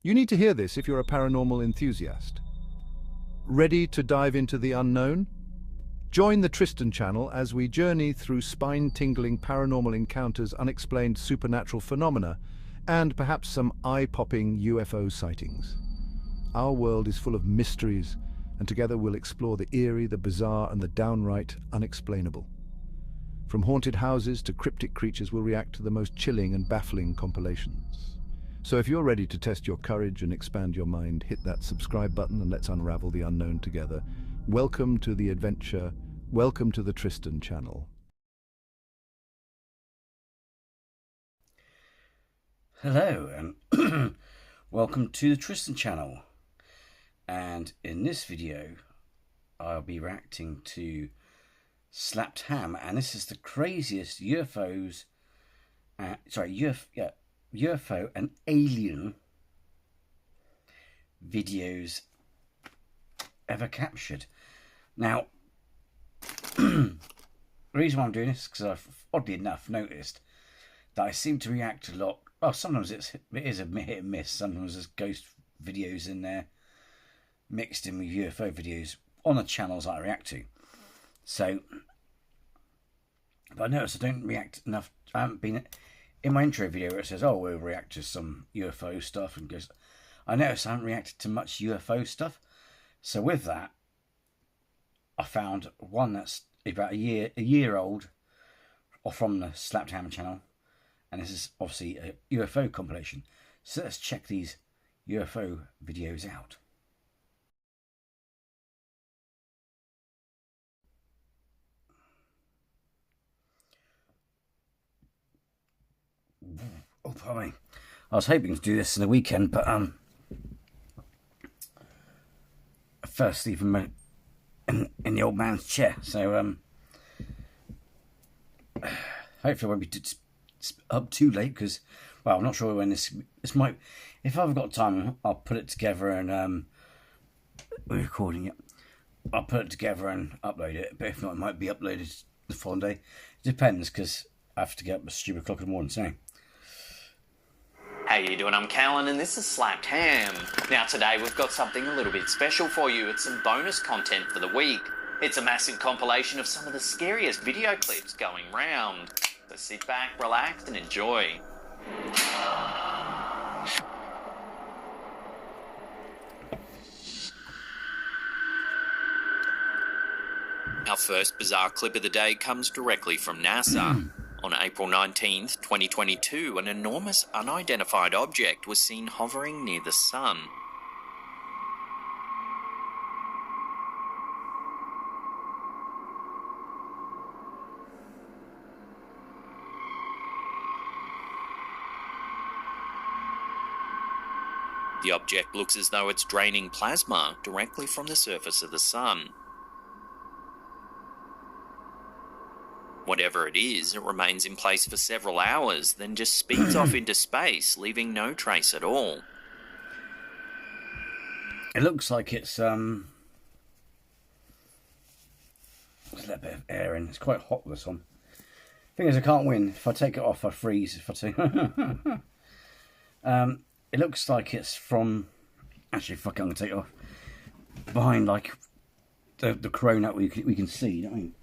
You need to hear this if you're a paranormal enthusiast. Ready to dive into the unknown? Join the Tristan channel as we journey through spine-tingling paranormal encounters, unexplained supernatural phenomena, and perhaps some eye-popping UFO sightings. Our world is full of mysteries, and together we'll explore the eerie, the bizarre, and the downright unexplainable. From haunted houses to cryptic creatures, we'll react to the most chilling and baffling compilations. So if you're ready to test your courage and expand your mind, hit that subscribe button and let's unravel the unknown together. Welcome to the adventure. Welcome to the Tristan channel. Hello and welcome to the Tristan channel. And in this video I'll be reacting to Slapped Ham, and this is the craziest UFO and alien videos ever captured. Now the reason why I'm doing this is because I've oddly enough noticed that I seem to react a lot. Well, sometimes it is a hit and miss. Sometimes there's ghost videos in there mixed in with UFO videos on the channels that I react to. So, but I notice I don't react enough. I haven't been in my intro video where it says, "Oh, we'll react to some UFO stuff," and goes. I noticed I haven't reacted to much UFO stuff. So with that, I found one that's about a year old, or from the Slapped Ham channel, and this is obviously a UFO compilation. So let's check these UFO videos out. Oh, pardon me. I was hoping to do this in the weekend, but first leave him in the old man's chair. So hopefully I won't be up too late, because, well, I'm not sure when this might. If I've got time, I'll put it together and we're recording it. I'll put it together and upload it. But if not, it might be uploaded the following day. It depends, because I have to get up at a stupid clock in the morning. So. How you doing? I'm Callan and this is Slapped Ham. Now today we've got something a little bit special for you. It's some bonus content for the week. It's a massive compilation of some of the scariest video clips going round. So sit back, relax and enjoy. Our first bizarre clip of the day comes directly from NASA. On April 19th, 2022, an enormous unidentified object was seen hovering near the sun. The object looks as though it's draining plasma directly from the surface of the sun. Whatever it is, it remains in place for several hours, then just speeds off into space, leaving no trace at all. It looks like it's there's a little bit of air in. It's quite hot, this one. Thing is, I can't win. If I take it off, I freeze. If I take it looks like it's from, actually, fuck it, I'm gonna take it off. Behind, like, the corona we can see, you know what I mean?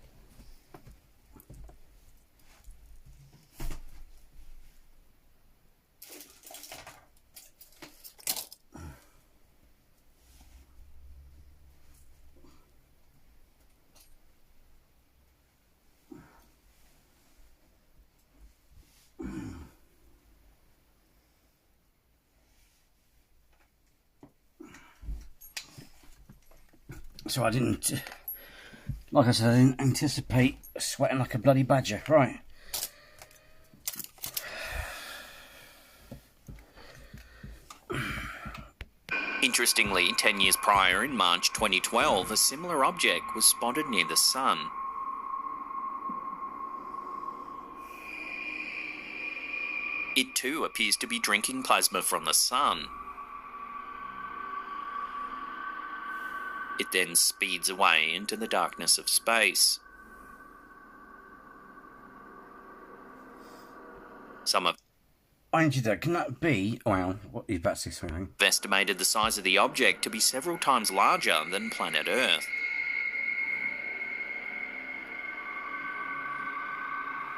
So I didn't, like I said, I didn't anticipate sweating like a bloody badger. Right. Interestingly, 10 years prior, in March 2012, a similar object was spotted near the sun. It too appears to be drinking plasma from the sun. It then speeds away into the darkness of space. Some of Angie, there, can that be? Well, what are you about to say something? Estimated the size of the object to be several times larger than planet Earth.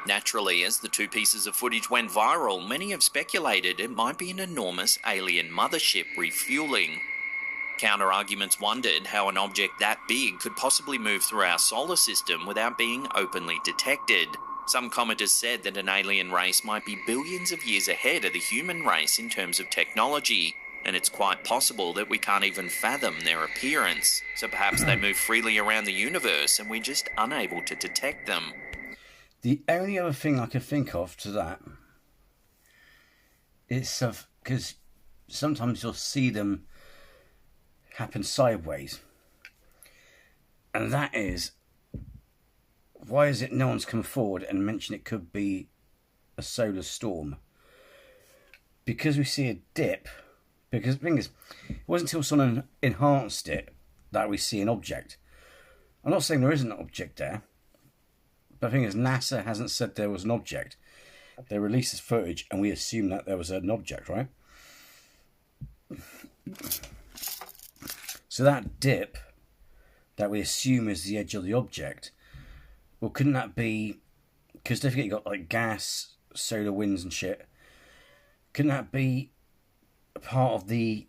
Naturally, as the two pieces of footage went viral, many have speculated it might be an enormous alien mothership refueling. Counter-arguments wondered how an object that big could possibly move through our solar system without being openly detected. Some commenters said that an alien race might be billions of years ahead of the human race in terms of technology, and it's quite possible that we can't even fathom their appearance. So perhaps they move freely around the universe and we're just unable to detect them. The only other thing I could think of to that is because sometimes you'll see them happen sideways, and that is, why is it no one's come forward and mentioned it could be a solar storm? Because we see a dip. Because the thing is, it wasn't until someone enhanced it that we see an object. I'm not saying there isn't an object there, but the thing is, NASA hasn't said there was an object. They released this footage and we assume that there was an object, right? So that dip that we assume is the edge of the object, well, couldn't that be, because don't forget you got like gas, solar winds and shit, couldn't that be a part of the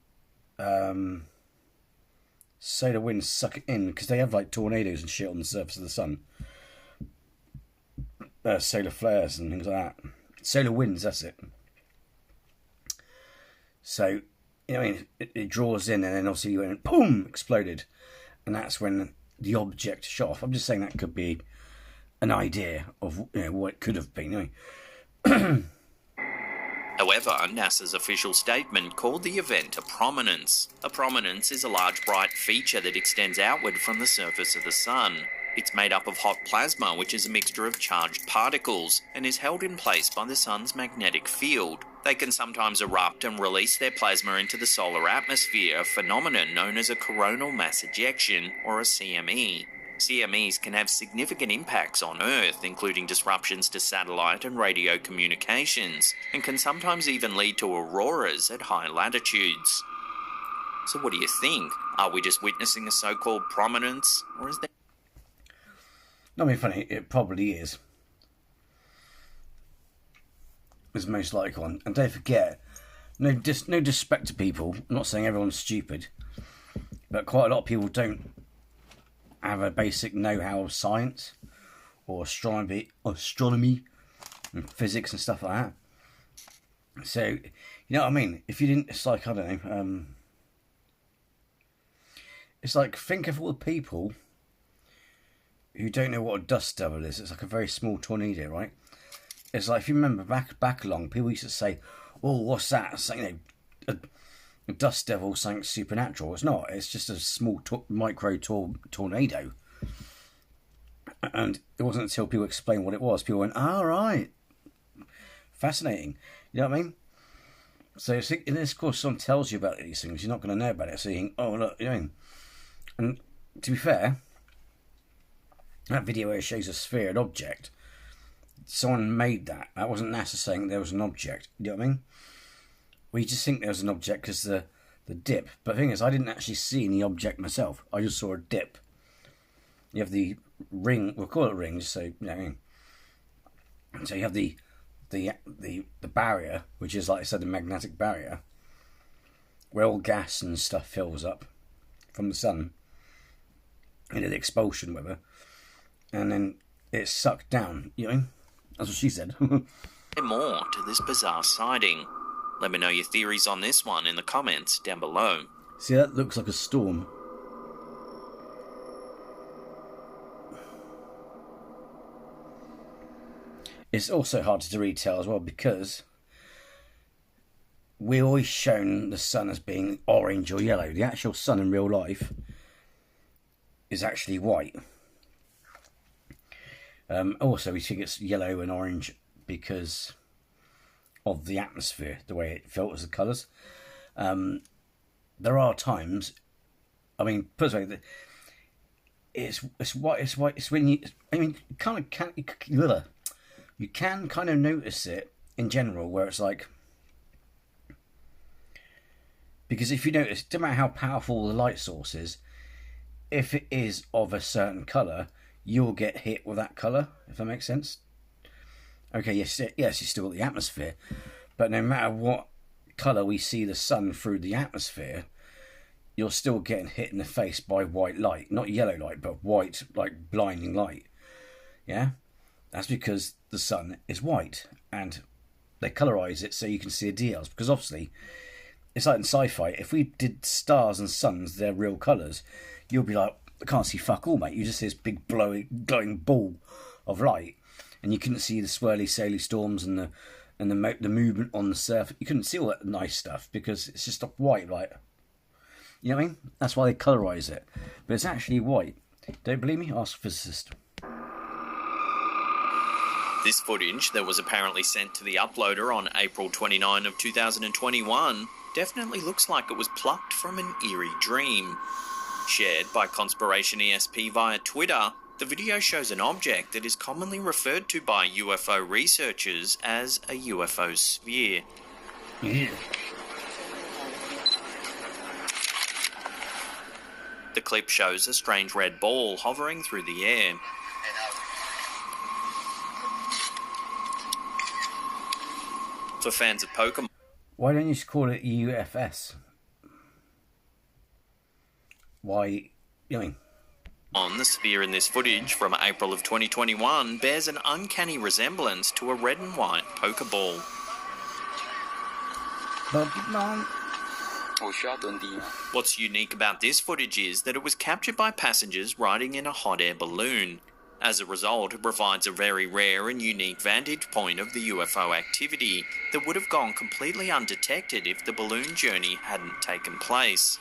solar winds suck it in? Because they have like tornadoes and shit on the surface of the sun. Solar flares and things like that. Solar winds, that's it. So, you know, I mean, it draws in and then obviously you went, boom, exploded. And that's when the object shot off. I'm just saying that could be an idea of, you know, what it could have been. You know? However, NASA's official statement called the event a prominence. A prominence is a large bright feature that extends outward from the surface of the sun. It's made up of hot plasma, which is a mixture of charged particles, and is held in place by the sun's magnetic field. They can sometimes erupt and release their plasma into the solar atmosphere, a phenomenon known as a coronal mass ejection, or a CME. CMEs can have significant impacts on Earth, including disruptions to satellite and radio communications, and can sometimes even lead to auroras at high latitudes. So what do you think? Are we just witnessing a so-called prominence, or is there... Not being funny, it probably is. It's the most likely one. And don't forget, no disrespect to people. I'm not saying everyone's stupid, but quite a lot of people don't have a basic know-how of science or astronomy and physics and stuff like that. So, you know what I mean? If you didn't, it's like, I don't know, it's like, think of all the people who don't know what a dust devil is. It's like a very small tornado, right? It's like, if you remember back along, people used to say, "Oh, what's that?" It's like, you know, a dust devil, something supernatural. It's not. It's just a small micro tornado. And it wasn't until people explained what it was, people went, "All right, fascinating." You know what I mean? So in this course, someone tells you about these things, you're not going to know about it. So you think, "Oh, look," you know. And to be fair, that video where it shows a sphere, an object, someone made that. That wasn't NASA saying there was an object. You know what I mean? We just think there was an object because the dip. But the thing is, I didn't actually see any object myself. I just saw a dip. You have the ring. We'll call it a ring, just so you know what I mean. So you have the barrier, which is, like I said, the magnetic barrier, where all gas and stuff fills up from the sun, into the expulsion weather, and then it's sucked down, you know? That's what she said. More to this bizarre sighting? Let me know your theories on this one in the comments down below. See, that looks like a storm. It's also hard to retell as well, because we're always shown the sun as being orange or yellow. The actual sun in real life is actually white. Also, we think it's yellow and orange because of the atmosphere, the way it filters the colours. There are times, I mean, put it this way, it's white. It's when you, I mean, you can kind of notice it in general, where it's like, Because if you notice, no matter how powerful the light source is, if it is of a certain colour, you'll get hit with that colour, if that makes sense. Okay, yes, you still got the atmosphere, but no matter what colour we see the sun through the atmosphere, you're still getting hit in the face by white light. Not yellow light, but white, like blinding light. Yeah? That's because the sun is white, and they colorise it so you can see the details. Because obviously, it's like in sci-fi, if we did stars and suns, their real colours, you'll be like, I can't see fuck all, mate. You just see this big glowing ball of light, and you couldn't see the swirly, saily storms and the movement on the surface. You couldn't see all that nice stuff because it's just white light. You know what I mean? That's why they colorise it. But it's actually white. Don't believe me? Ask a physicist. This footage that was apparently sent to the uploader on April 29 of 2021 definitely looks like it was plucked from an eerie dream. Shared by Conspiration ESP via Twitter, the video shows an object that is commonly referred to by UFO researchers as a UFO sphere. Yeah. The clip shows a strange red ball hovering through the air. For fans of Pokemon... Why don't you just call it UFS? Why, you know what I mean? On the sphere in this footage from April of 2021 bears an uncanny resemblance to a red and white Pokeball. Pokemon. What's unique about this footage is that it was captured by passengers riding in a hot air balloon. As a result, it provides a very rare and unique vantage point of the UFO activity that would have gone completely undetected if the balloon journey hadn't taken place.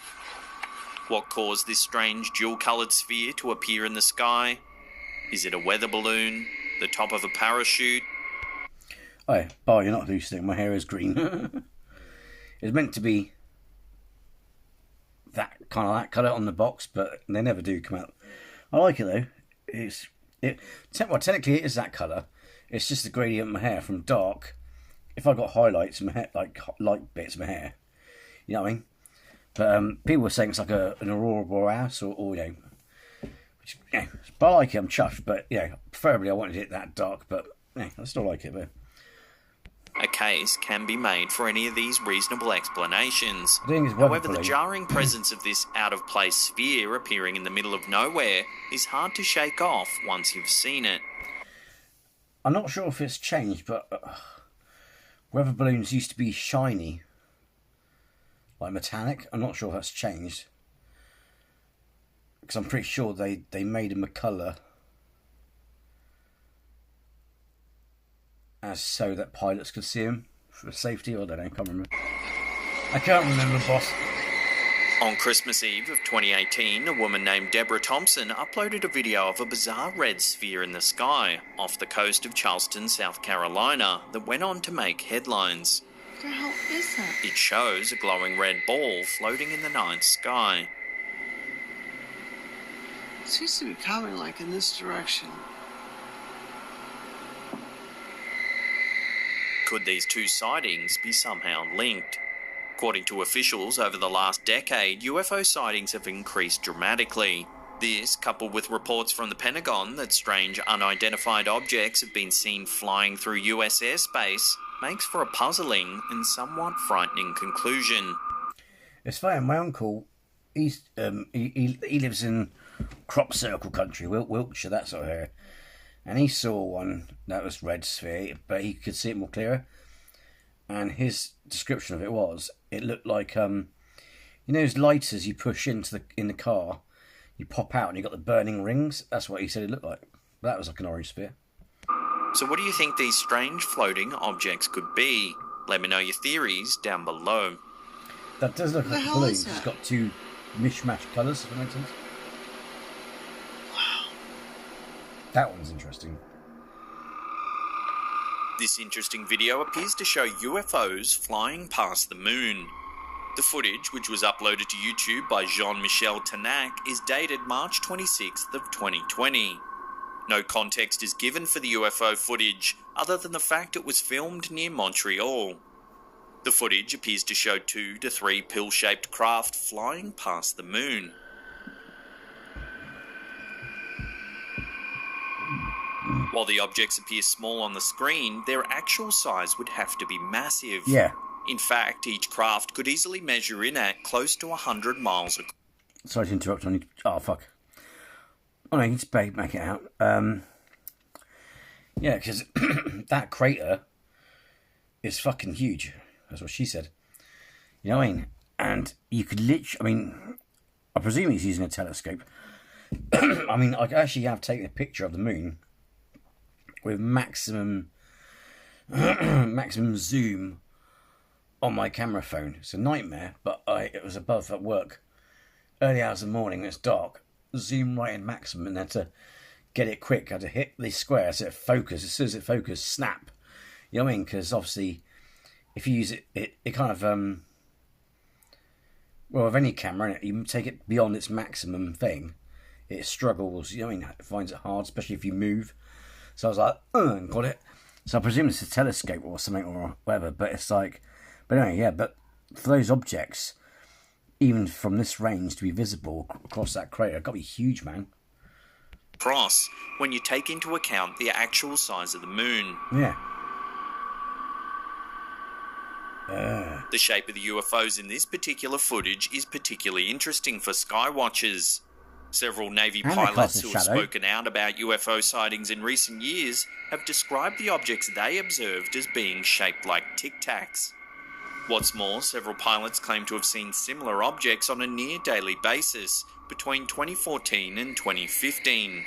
What caused this strange dual-coloured sphere to appear in the sky? Is it a weather balloon? The top of a parachute? Oh, you're not hallucinating. My hair is green. It's meant to be that colour on the box, but they never do come out. I like it though. Technically it is that colour. It's just the gradient of my hair from dark. If I got highlights in my hair, like light bits of my hair, you know what I mean. But people were saying it's like an aurora borealis, or you know, which, yeah. But I like it. I'm chuffed. But yeah, preferably I wanted it that dark. But yeah, I still like it. But a case can be made for any of these reasonable explanations. However, However, the jarring presence of this out-of-place sphere appearing in the middle of nowhere is hard to shake off once you've seen it. I'm not sure if it's changed, but weather balloons used to be shiny, like metallic. I'm not sure if that's changed, because I'm pretty sure they made them a colour as so that pilots could see them for safety. I don't know, I can't remember, boss. On Christmas Eve of 2018, a woman named Deborah Thompson uploaded a video of a bizarre red sphere in the sky off the coast of Charleston, South Carolina, that went on to make headlines. What the hell is that? It shows a glowing red ball floating in the night sky. It seems to be coming like in this direction. Could these two sightings be somehow linked? According to officials, over the last decade, UFO sightings have increased dramatically. This, coupled with reports from the Pentagon that strange unidentified objects have been seen flying through US airspace, makes for a puzzling and somewhat frightening conclusion. It's funny, my uncle, he lives in crop circle country, Wiltshire, that sort of area. And he saw one that was red sphere, but he could see it more clearer. And his description of it was, it looked like, you know those lighters you push in the car, you pop out and you got the burning rings? That's what he said it looked like. That was like an orange sphere. So what do you think these strange floating objects could be? Let me know your theories down below. That does look like a balloon. It's got two mishmash colours, if that makes sense. That one's interesting. This interesting video appears to show UFOs flying past the moon. The footage, which was uploaded to YouTube by Jean-Michel Tanac, is dated March 26th of 2020. No context is given for the UFO footage, other than the fact it was filmed near Montreal. The footage appears to show 2 to 3 pill-shaped craft flying past the moon. While the objects appear small on the screen, their actual size would have to be massive. Yeah. In fact, each craft could easily measure in at close to 100 miles across. Sorry to interrupt. Oh, fuck. Oh, no, you can make it out. Yeah, because that crater is fucking huge. That's what she said. You know what I mean? And you could literally... I presume he's using a telescope. I actually have taken a picture of the moon with maximum zoom on my camera phone. It's a nightmare, but it was above at work. Early hours of the morning, it's dark. Zoom right in maximum, and had to get it quick. I had to hit the square so it focused. As soon as it focused, snap. You know what I mean? Because obviously, if you use it kind of with any camera, you take it beyond its maximum thing, it struggles. You know what I mean? It finds it hard, especially if you move. So I was like, and got it. So I presume it's a telescope or something or whatever. But it's like, but anyway, yeah. But for those objects, even from this range to be visible across that crater, got to be huge, man. Cross when you take into account the actual size of the moon. Yeah. The shape of the UFOs in this particular footage is particularly interesting for sky watchers. Several Navy pilots who have spoken out about UFO sightings in recent years have described the objects they observed as being shaped like Tic Tacs. What's more, several pilots claim to have seen similar objects on a near-daily basis between 2014 and 2015.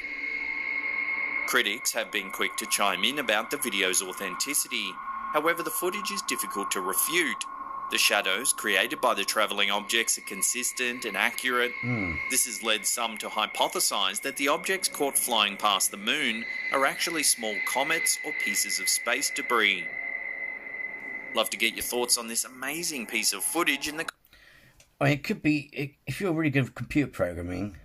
Critics have been quick to chime in about the video's authenticity. However, the footage is difficult to refute. The shadows created by the travelling objects are consistent and accurate. This has led some to hypothesize that the objects caught flying past the moon are actually small comets or pieces of space debris. Love to get your thoughts on this amazing piece of footage in the... It could be, if you're really good at computer programming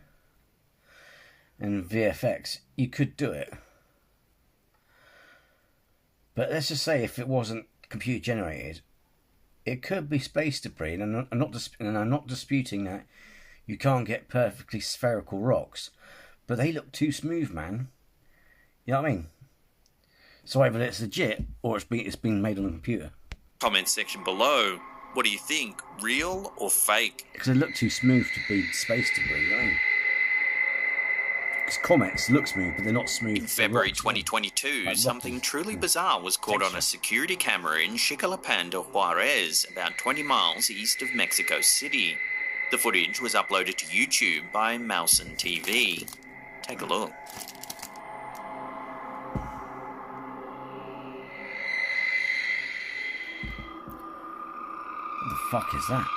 and VFX, you could do it. But let's just say if it wasn't computer generated, it could be space debris, and I'm not disputing that you can't get perfectly spherical rocks, but they look too smooth, man. You know what I mean? So either it's legit or it's been made on a computer. Comment section below. What do you think? Real or fake? Because they look too smooth to be space debris, you know what I mean? Because comets look smooth, but they're not smooth. In February 2022, something truly bizarre was caught on a security camera in Chicalapan de Juarez, about 20 miles east of Mexico City. The footage was uploaded to YouTube by Mousen TV. Take a look. What the fuck is that?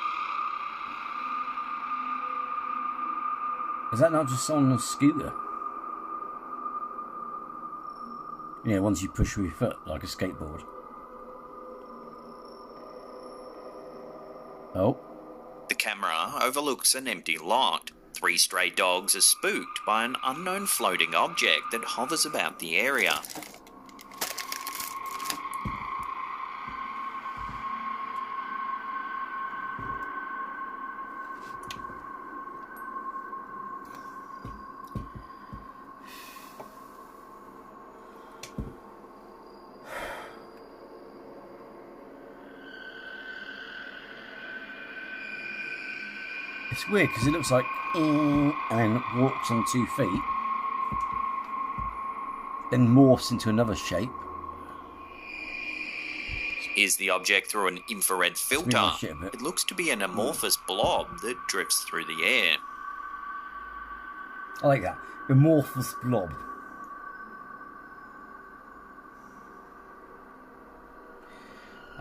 Is that not just on a scooter? Yeah, ones you push with your foot, like a skateboard. Oh. The camera overlooks an empty lot. 3 stray dogs are spooked by an unknown floating object that hovers about the area. It's weird because it looks like and then walks on 2 feet, then morphs into another shape. Here's the object through an infrared filter. It looks to be an amorphous blob that drifts through the air. I like that. Amorphous blob.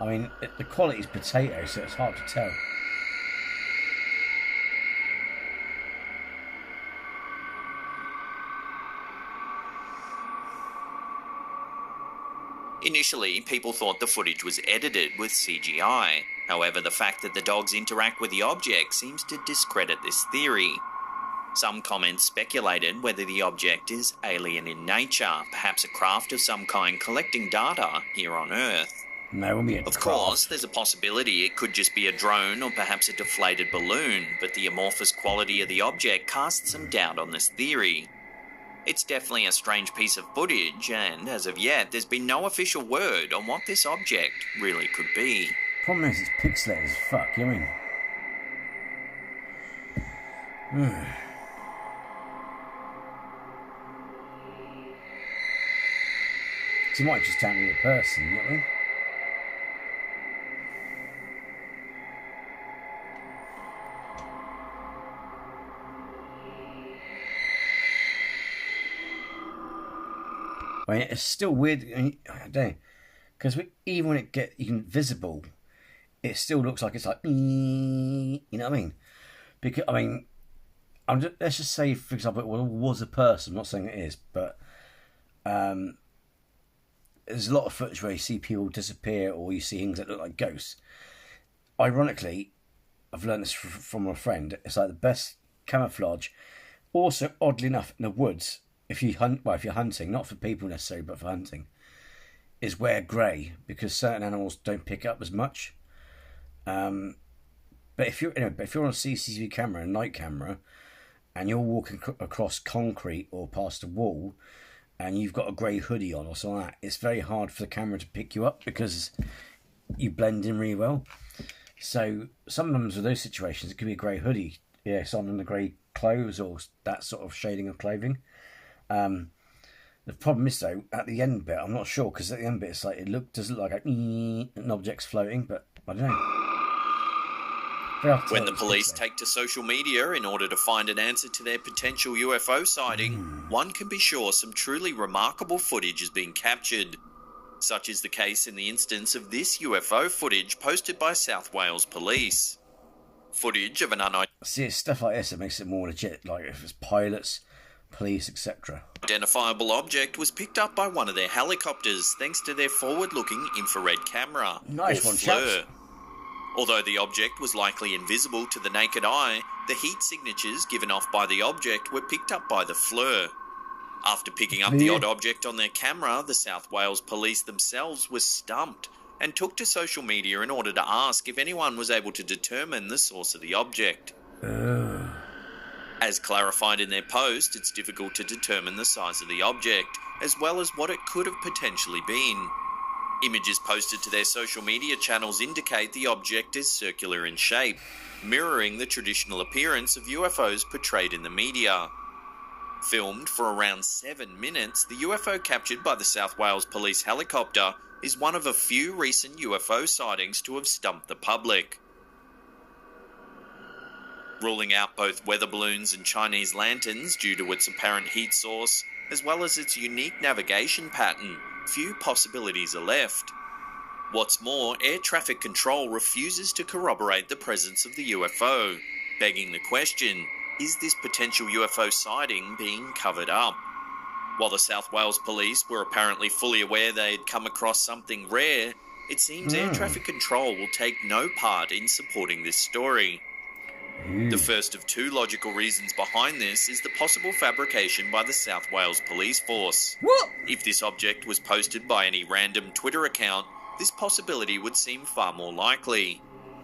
I mean, the quality is potato, so it's hard to tell. Initially, people thought the footage was edited with CGI. However, the fact that the dogs interact with the object seems to discredit this theory. Some comments speculated whether the object is alien in nature, perhaps a craft of some kind collecting data here on Earth. No, it won't be a Of craft. course, there's a possibility it could just be a drone or perhaps a deflated balloon, but the amorphous quality of the object casts some doubt on this theory. It's definitely a strange piece of footage, and as of yet, there's been no official word on what this object really could be. Problem is, it's pixelated as fuck, you know what I mean? So you might just tell me a person, you know what I mean? I mean, it's still weird. I don't know, because even when it gets visible, it still looks like it's like, you know what I mean? Because I mean, let's just say, for example, it was a person. I'm not saying it is, but there's a lot of footage where you see people disappear or you see things that look like ghosts. Ironically, I've learned this from a friend. It's like the best camouflage. Also, oddly enough, in the woods, if you're hunting, not for people necessarily, but for hunting, is wear grey, because certain animals don't pick up as much. But if you're on a CCTV camera, a night camera, and you're walking across concrete or past a wall, and you've got a grey hoodie on or something like that, it's very hard for the camera to pick you up because you blend in really well. So sometimes with those situations, it could be a grey hoodie, someone in the grey clothes or that sort of shading of clothing. The problem is though, at the end bit, I'm not sure, because at the end bit it's like does look like an object's floating, but I don't know. When the police take to social media in order to find an answer to their potential UFO sighting, one can be sure some truly remarkable footage is being captured. Such is the case in the instance of this UFO footage posted by South Wales Police. Footage of an See, it's stuff like this that makes it more legit, like if it's pilots, police, etc. Identifiable object was picked up by one of their helicopters thanks to their forward-looking infrared camera, Nice or one, FLIR. chaps. Although the object was likely invisible to the naked eye, the heat signatures given off by the object were picked up by the FLIR. After picking up the odd object on their camera, the South Wales Police themselves were stumped and took to social media in order to ask if anyone was able to determine the source of the object. As clarified in their post, it's difficult to determine the size of the object, as well as what it could have potentially been. Images posted to their social media channels indicate the object is circular in shape, mirroring the traditional appearance of UFOs portrayed in the media. Filmed for around 7 minutes, the UFO captured by the South Wales Police helicopter is one of a few recent UFO sightings to have stumped the public. Ruling out both weather balloons and Chinese lanterns due to its apparent heat source, as well as its unique navigation pattern, few possibilities are left. What's more, air traffic control refuses to corroborate the presence of the UFO, begging the question, is this potential UFO sighting being covered up? While the South Wales Police were apparently fully aware they had come across something rare, it seems air traffic control will take no part in supporting this story. The first of two logical reasons behind this is the possible fabrication by the South Wales Police Force. What? If this object was posted by any random Twitter account, this possibility would seem far more likely.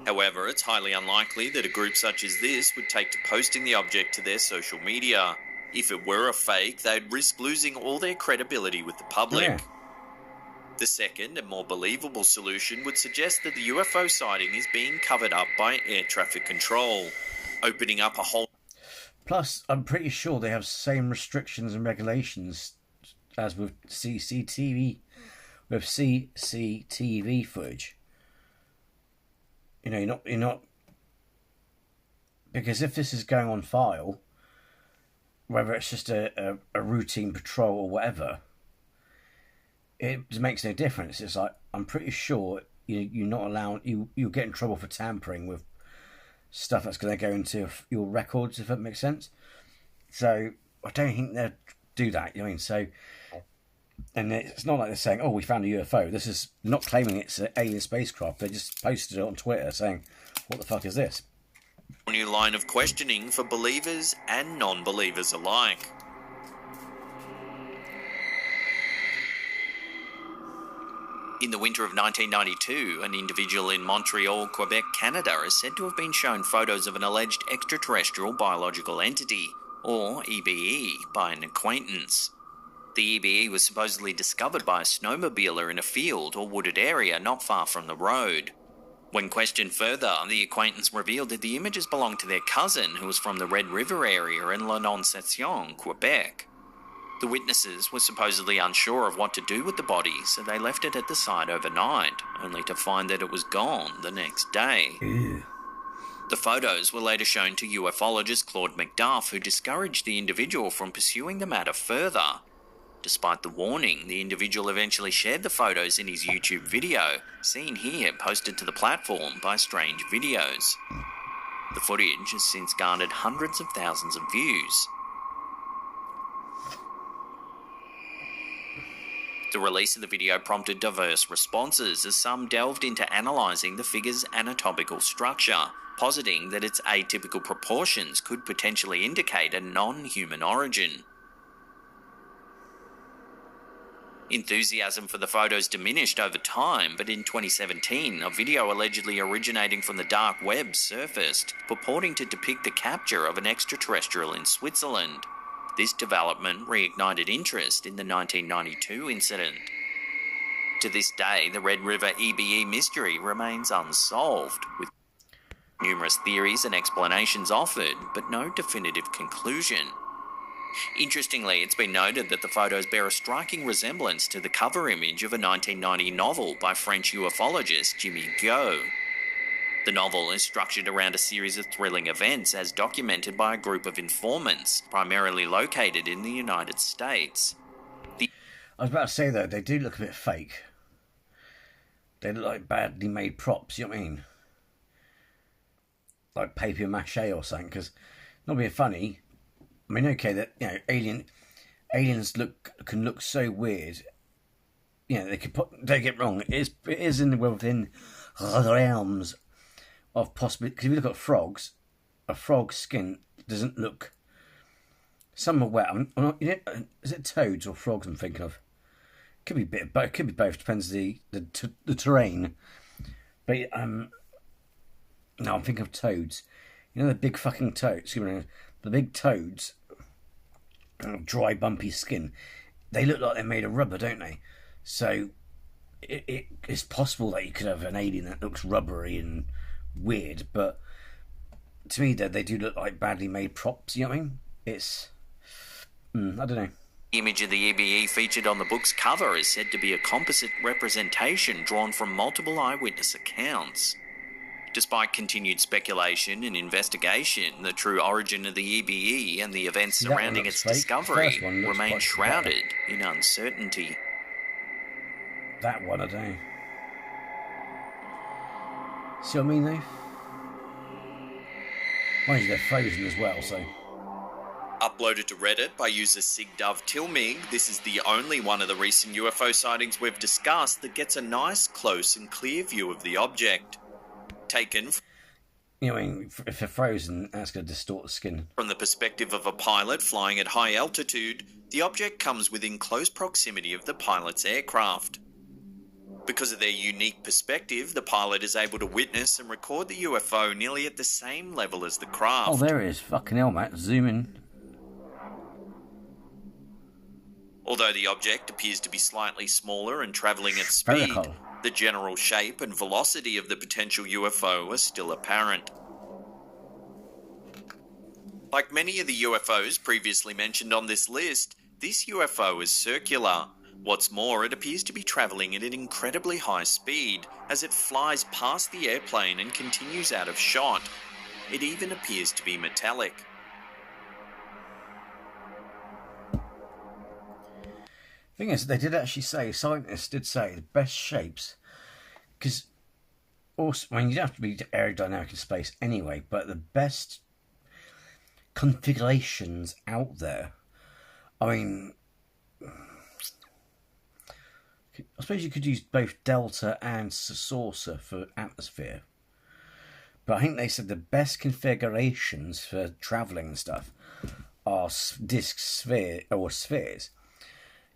However, it's highly unlikely that a group such as this would take to posting the object to their social media. If it were a fake, they'd risk losing all their credibility with the public. Yeah. The second and more believable solution would suggest that the UFO sighting is being covered up by air traffic control, opening up a whole... Plus, I'm pretty sure they have same restrictions and regulations as with CCTV footage. You know, you're not... Because if this is going on file, whether it's just a routine patrol or whatever, it makes no difference. It's like, I'm pretty sure you're not allowed... You'll get in trouble for tampering with stuff that's going to go into your records, if that makes sense. So, I don't think they'll do that, you know what I mean? So... And it's not like they're saying, oh, we found a UFO. This is not claiming it's an alien spacecraft. They just posted it on Twitter saying, what the fuck is this? A new line of questioning for believers and non-believers alike. In the winter of 1992, an individual in Montreal, Quebec, Canada is said to have been shown photos of an alleged extraterrestrial biological entity, or EBE, by an acquaintance. The EBE was supposedly discovered by a snowmobiler in a field or wooded area not far from the road. When questioned further, the acquaintance revealed that the images belonged to their cousin, who was from the Red River area in L'Annonciation, Quebec. The witnesses were supposedly unsure of what to do with the body, so they left it at the site overnight, only to find that it was gone the next day. Ew. The photos were later shown to ufologist Claude McDuff, who discouraged the individual from pursuing the matter further. Despite the warning, the individual eventually shared the photos in his YouTube video, seen here posted to the platform by Strange Videos. The footage has since garnered hundreds of thousands of views. The release of the video prompted diverse responses as some delved into analysing the figure's anatomical structure, positing that its atypical proportions could potentially indicate a non-human origin. Enthusiasm for the photos diminished over time, but in 2017, a video allegedly originating from the dark web surfaced, purporting to depict the capture of an extraterrestrial in Switzerland. This development reignited interest in the 1992 incident. To this day, the Red River EBE mystery remains unsolved, with numerous theories and explanations offered, but no definitive conclusion. Interestingly, it's been noted that the photos bear a striking resemblance to the cover image of a 1990 novel by French ufologist Jimmy Go. The novel is structured around a series of thrilling events as documented by a group of informants, primarily located in the United States. I was about to say, though, they do look a bit fake. They look like badly made props, you know what I mean? Like papier mâché or something, because, not being funny, I mean, okay, that, you know, aliens can look so weird. You know, they could don't get wrong. It is in the within the realms of possibility. Because if you look at frogs, a frog's skin doesn't look. Some are wet. Is it toads or frogs I'm thinking of? Could be a bit of both. Could be both. Depends the terrain. But no, I'm thinking of toads. You know the big fucking toads. Excuse me, the big toads. Dry, bumpy skin. They look like they're made of rubber, don't they? So it's possible that you could have an alien that looks rubbery and weird, but to me, they do look like badly made props. You know what I mean? It's I don't know. The image of the EBE featured on the book's cover is said to be a composite representation drawn from multiple eyewitness accounts. Despite continued speculation and investigation, the true origin of the EBE and the events surrounding its discovery remain shrouded in uncertainty. That one, I don't know. See what I mean, though? Mind you, they're frozen as well, so... Uploaded to Reddit by user SigDoveTilmig, this is the only one of the recent UFO sightings we've discussed that gets a nice, close and clear view of the object. Taken, you know, I mean, if they're frozen, that's going to distort the skin. From the perspective of a pilot flying at high altitude, the object comes within close proximity of the pilot's aircraft. Because of their unique perspective, the pilot is able to witness and record the UFO nearly at the same level as the craft. Oh, there it is. Fucking hell, mate. Zoom in. Although the object appears to be slightly smaller and travelling at speed, the general shape and velocity of the potential UFO are still apparent. Like many of the UFOs previously mentioned on this list, this UFO is circular. What's more, it appears to be travelling at an incredibly high speed as it flies past the airplane and continues out of shot. It even appears to be metallic. Thing is, they did actually say, scientists did say, the best shapes, because also, I mean, you don't have to be aerodynamic in space anyway, but the best configurations out there, I mean, I suppose you could use both delta and saucer for atmosphere, but I think they said the best configurations for travelling and stuff are disc sphere or spheres.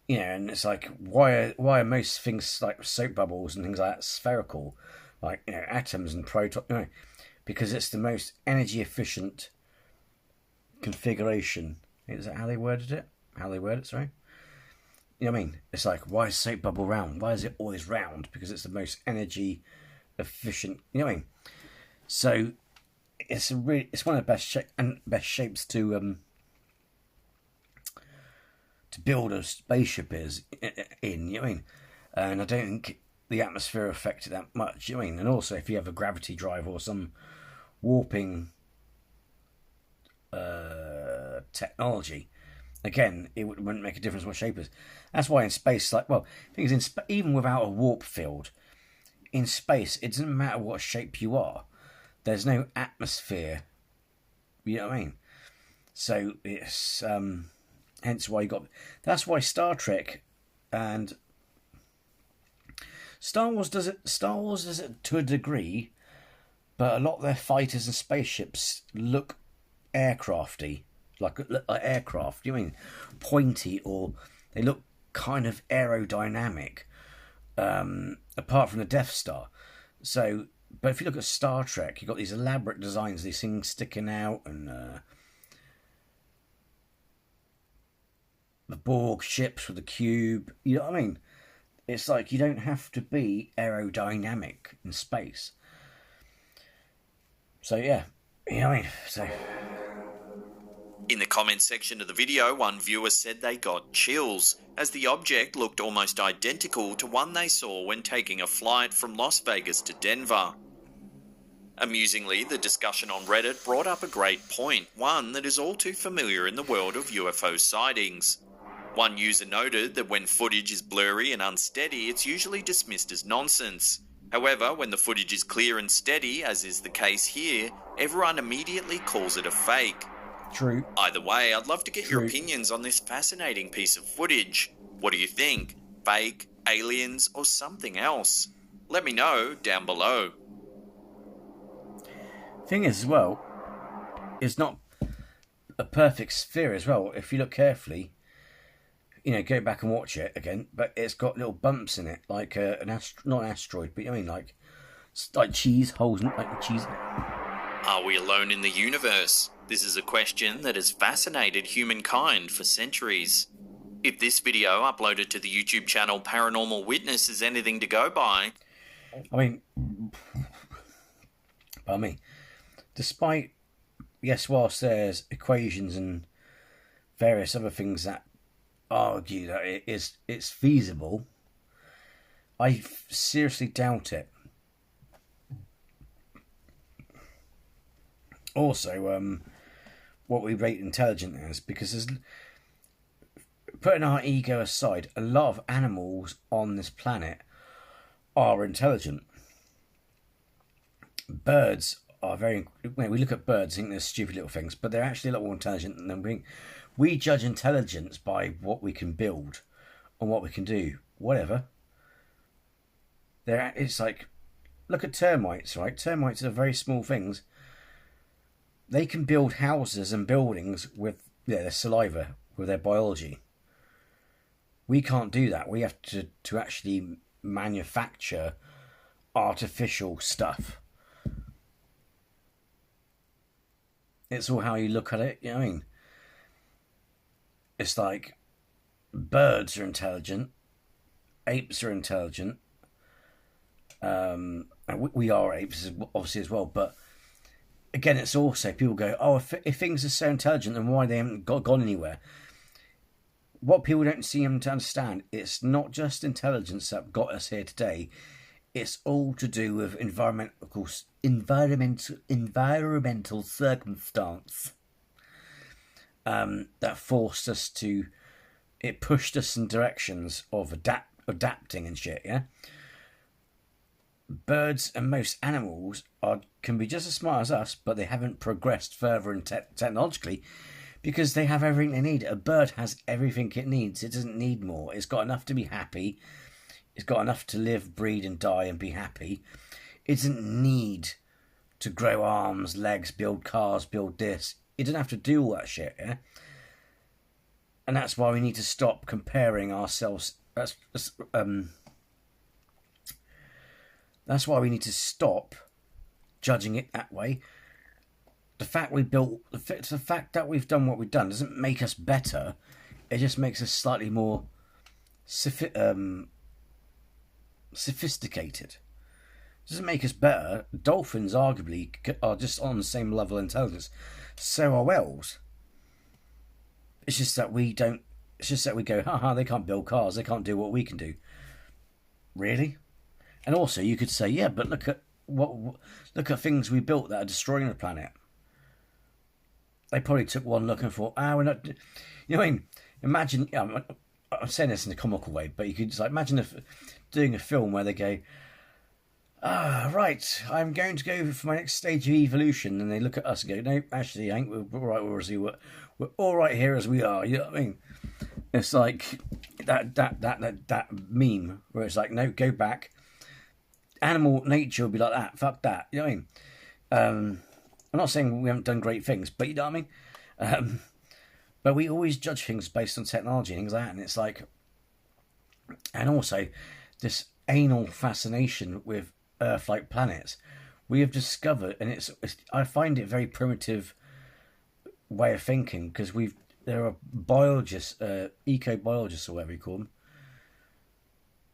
You know, and it's like, why are most things like soap bubbles and things like that spherical, like, you know, atoms and protons? You know, because it's the most energy efficient configuration. Is that how they worded it? How they word it? Sorry. You know what I mean? It's like, why is soap bubble round? Why is it always round? Because it's the most energy efficient. You know what I mean? So it's one of the best shapes to build a spaceship in. You know what I mean? And I don't think the atmosphere affected that much. You know what I mean? And also, if you have a gravity drive or some warping technology, again, it wouldn't make a difference what shape it is. That's why in space, like, well, things even without a warp field, in space, it doesn't matter what shape you are. There's no atmosphere. You know what I mean? So it's hence why you got. That's why Star Trek and Star Wars does it. Star Wars does it to a degree, but a lot of their fighters and spaceships look aircrafty, like aircraft. You know what I mean? Pointy, or they look kind of aerodynamic. Apart from the Death Star. So, but if you look at Star Trek, you've got these elaborate designs, these things sticking out, and the Borg ships with the cube. You know what I mean? It's like you don't have to be aerodynamic in space. So yeah, you know what I mean? So. In the comments section of the video, one viewer said they got chills, as the object looked almost identical to one they saw when taking a flight from Las Vegas to Denver. Amusingly, the discussion on Reddit brought up a great point, one that is all too familiar in the world of UFO sightings. One user noted that when footage is blurry and unsteady, it's usually dismissed as nonsense. However, when the footage is clear and steady, as is the case here, everyone immediately calls it a fake. True. Either way, I'd love to get your opinions on this fascinating piece of footage. What do you think? Fake, aliens, or something else? Let me know down below. Thing is, as well, it's not a perfect sphere as well. If you look carefully, you know, go back and watch it again, but it's got little bumps in it, like not an asteroid, but you know what I mean, like cheese holes, like cheese. Are we alone in the universe? This is a question that has fascinated humankind for centuries. If this video uploaded to the YouTube channel Paranormal Witness is anything to go by... I mean, despite, yes, whilst there's equations and various other things that argue that it's feasible, I seriously doubt it. Also, what we rate intelligent as, because there's, putting our ego aside, a lot of animals on this planet are intelligent. Birds are very... When we look at birds, think they're stupid little things, but they're actually a lot more intelligent than we judge intelligence by what we can build and what we can do. Whatever. It's like, look at termites, right? Termites are very small things. They can build houses and buildings with their saliva, with their biology. We can't do that. We have to actually manufacture artificial stuff. It's all how you look at it, you know what I mean? It's like birds are intelligent, apes are intelligent, and we are apes obviously as well, but again, it's also, people go, oh, if things are so intelligent, then why they haven't gone anywhere? What people don't seem to understand, it's not just intelligence that got us here today. It's all to do with environmental circumstance that forced us to. It pushed us in directions of adapting and shit. Yeah. Birds and most animals can be just as smart as us, but they haven't progressed further technologically because they have everything they need. A bird has everything it needs. It doesn't need more. It's got enough to be happy. It's got enough to live, breed, and die and be happy. It doesn't need to grow arms, legs, build cars, build this. It doesn't have to do all that shit, yeah? And that's why we need to stop comparing ourselves. That's why we need to stop judging it that way. The fact that we've done what we've done doesn't make us better. It just makes us slightly more sophisticated. It doesn't make us better. Dolphins arguably are just on the same level of intelligence. So are whales. It's just that we don't. It's just that we go, haha, they can't build cars. They can't do what we can do. Really? And also, you could say, yeah, but look at things we built that are destroying the planet. They probably took one look and thought, we're not. You know what I mean? Imagine. I'm saying this in a comical way, but you could just imagine doing a film where they go, right, I'm going to go for my next stage of evolution, and they look at us and go, no, actually, I think we're all right. We're all right here as we are. You know what I mean? It's like that meme where it's like, no, go back. Nature will be like that. Fuck that. You know what I mean? I'm not saying we haven't done great things, but you know what I mean? But we always judge things based on technology and things like that. And it's like, and also this anal fascination with Earth-like planets. We have discovered, and I find it a very primitive way of thinking, because there are biologists, eco-biologists or whatever you call them,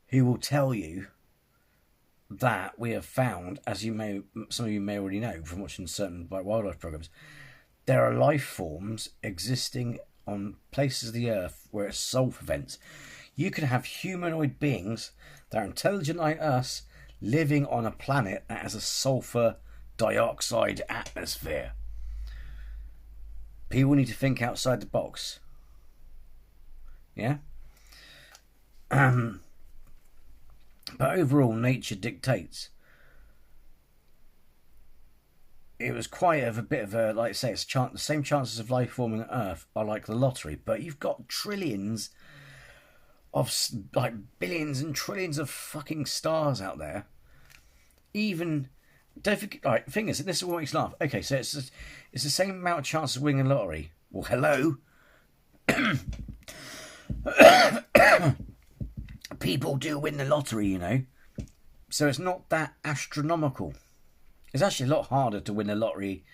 who will tell you that we have found, as some of you may already know from watching certain wildlife programs, there are life forms existing on places of the Earth where it's sulfur vents. You can have humanoid beings that are intelligent like us living on a planet that has a sulfur dioxide atmosphere. People need to think outside the box. Yeah? But overall, nature dictates. It was quite a bit of a, like I say, the same chances of life forming on Earth are like the lottery, but you've got trillions of, like, billions and trillions of fucking stars out there. Even, don't forget, right, the thing is, this is what makes you laugh. Okay, so it's the same amount of chances of winning a lottery. Well, hello. People do win the lottery, you know. So it's not that astronomical. It's actually a lot harder to win the lottery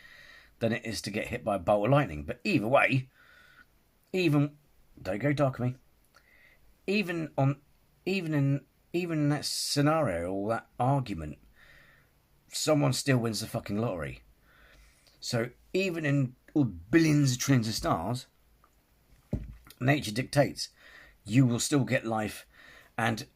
than it is to get hit by a bolt of lightning. But either way, don't go dark on me. Even in that scenario or that argument, someone still wins the fucking lottery. So even in billions of trillions of stars, nature dictates you will still get life. And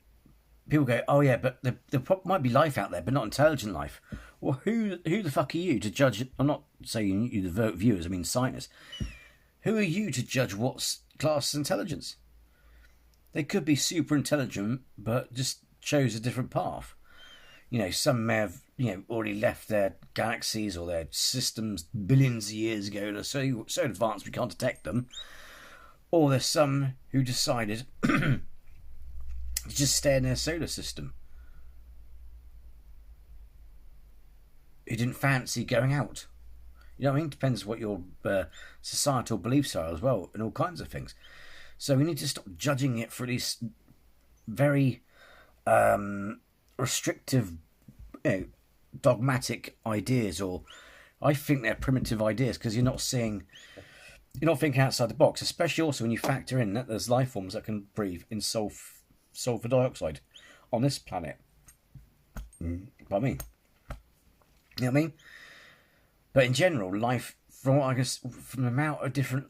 people go, oh yeah, but there might be life out there, but not intelligent life. Well, who the fuck are you to judge? I'm not saying you, the viewers, I mean scientists. Who are you to judge what's classed as intelligence? They could be super intelligent, but just chose a different path. You know, some may have, already left their galaxies or their systems billions of years ago and are so advanced we can't detect them. Or there's some who decided to just stay in their solar system, who didn't fancy going out. You know what I mean? Depends what your societal beliefs are as well, and all kinds of things. So we need to stop judging it for these very restrictive, dogmatic ideas, or I think they're primitive ideas, because you're not thinking outside the box, especially also when you factor in that there's life forms that can breathe in sulfur dioxide on this planet. By me. You know what I mean? But in general, life, from what I guess, from the amount of different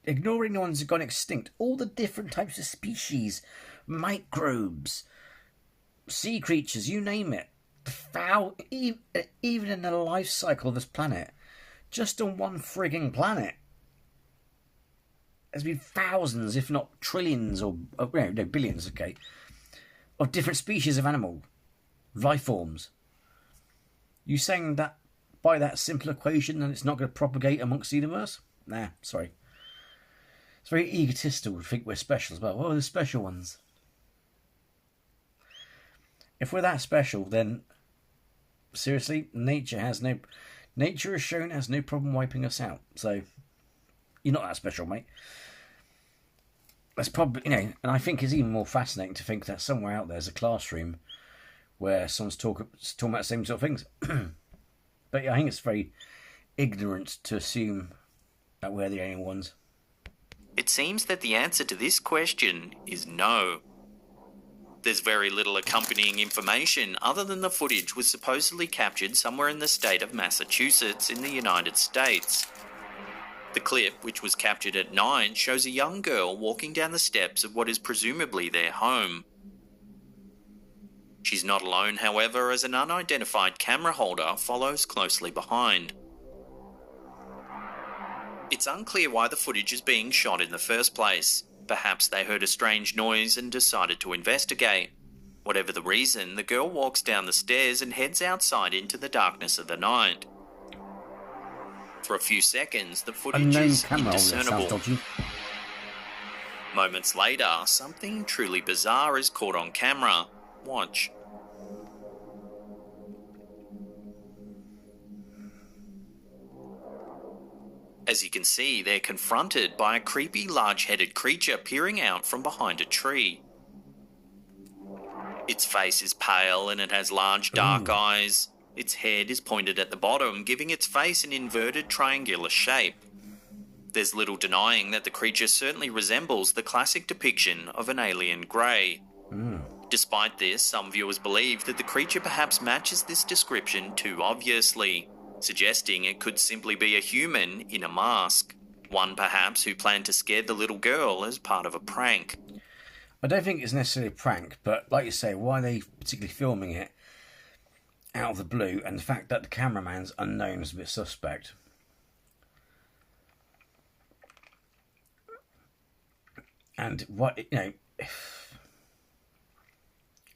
ignoring the ones that have gone extinct, all the different types of species, microbes, sea creatures, you name it, even in the life cycle of this planet, just on one frigging planet, there's been thousands, if not trillions, or billions, okay, of different species of animal life forms. You saying that by that simple equation, then it's not going to propagate amongst the universe? Nah, sorry. It's very egotistical to think we're special as well. What are the special ones? If we're that special, then seriously, nature has shown has no problem wiping us out. So you're not that special, mate. That's probably, you know, and I think it's even more fascinating to think that somewhere out there's a classroom where someone's talking about the same sort of things. But yeah, I think it's very ignorant to assume that we're the only ones. It seems that the answer to this question is no. There's very little accompanying information other than the footage was supposedly captured somewhere in the state of Massachusetts in the United States. The clip, which was captured at 9, shows a young girl walking down the steps of what is presumably their home. She's not alone, however, as an unidentified camera holder follows closely behind. It's unclear why the footage is being shot in the first place. Perhaps they heard a strange noise and decided to investigate. Whatever the reason, the girl walks down the stairs and heads outside into the darkness of the night. For a few seconds, the footage is indiscernible. Moments later, something truly bizarre is caught on camera. Watch. As you can see, they're confronted by a creepy large-headed creature peering out from behind a tree. Its face is pale and it has large dark eyes. Its head is pointed at the bottom, giving its face an inverted triangular shape. There's little denying that the creature certainly resembles the classic depiction of an alien grey. Despite this, some viewers believe that the creature perhaps matches this description too obviously, suggesting it could simply be a human in a mask. One perhaps who planned to scare the little girl as part of a prank. I don't think it's necessarily a prank, but like you say, why are they particularly filming it out of the blue, and the fact that the cameraman's unknown is a bit suspect. And what, you know,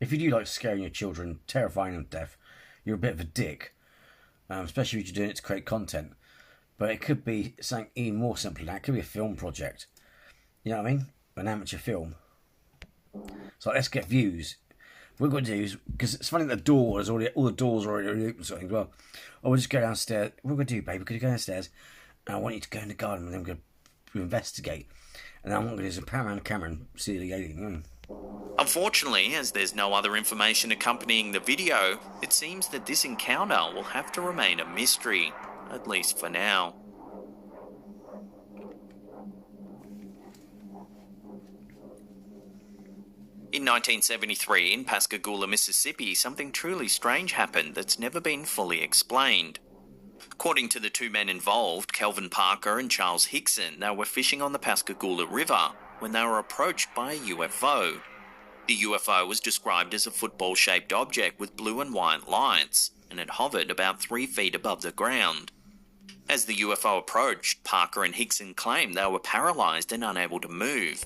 if you do like scaring your children, terrifying them to death, you're a bit of a dick. Especially if you're doing it to create content. But it could be something even more simple than that. It could be a film project. You know what I mean? An amateur film. So let's get views. What we're going to do is, because it's funny that the door is already, all the doors are already open, sort of thing as well. Oh, we'll just go downstairs. What we're going to do, babe, we're going to go downstairs, and I want you to go in the garden, and then we're going to investigate. And then I'm going to do is a pan around the camera and see the alien. Unfortunately, as there's no other information accompanying the video, it seems that this encounter will have to remain a mystery, at least for now. In 1973, in Pascagoula, Mississippi, something truly strange happened that's never been fully explained. According to the two men involved, Kelvin Parker and Charles Hickson, they were fishing on the Pascagoula River when they were approached by a UFO. The UFO was described as a football-shaped object with blue and white lights, and it hovered about 3 feet above the ground. As the UFO approached, Parker and Hickson claimed they were paralysed and unable to move.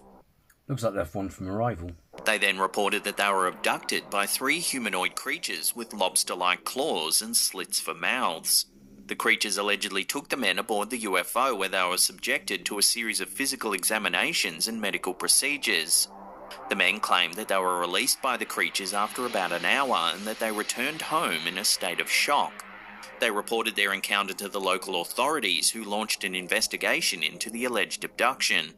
Looks like they've won from Arrival. They then reported that they were abducted by 3 humanoid creatures with lobster-like claws and slits for mouths. The creatures allegedly took the men aboard the UFO, where they were subjected to a series of physical examinations and medical procedures. The men claimed that they were released by the creatures after about an hour and that they returned home in a state of shock. They reported their encounter to the local authorities, who launched an investigation into the alleged abduction.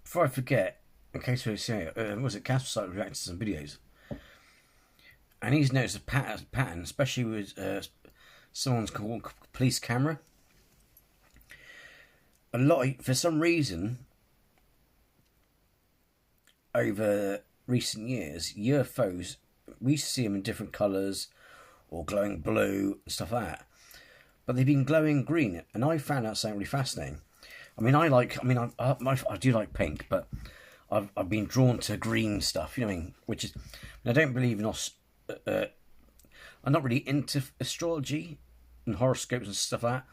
Before I forget, in case we're saying it, was it Casper started reacting to some videos, and he's noticed a pattern, especially with someone's called police camera. A lot, for some reason, over recent years, UFOs, we used to see them in different colours or glowing blue and stuff like that, but they've been glowing green, and I found out something really fascinating. I do like pink, but I've been drawn to green stuff, you know what I mean? Which is, I don't believe in I'm not really into astrology and horoscopes and stuff like that,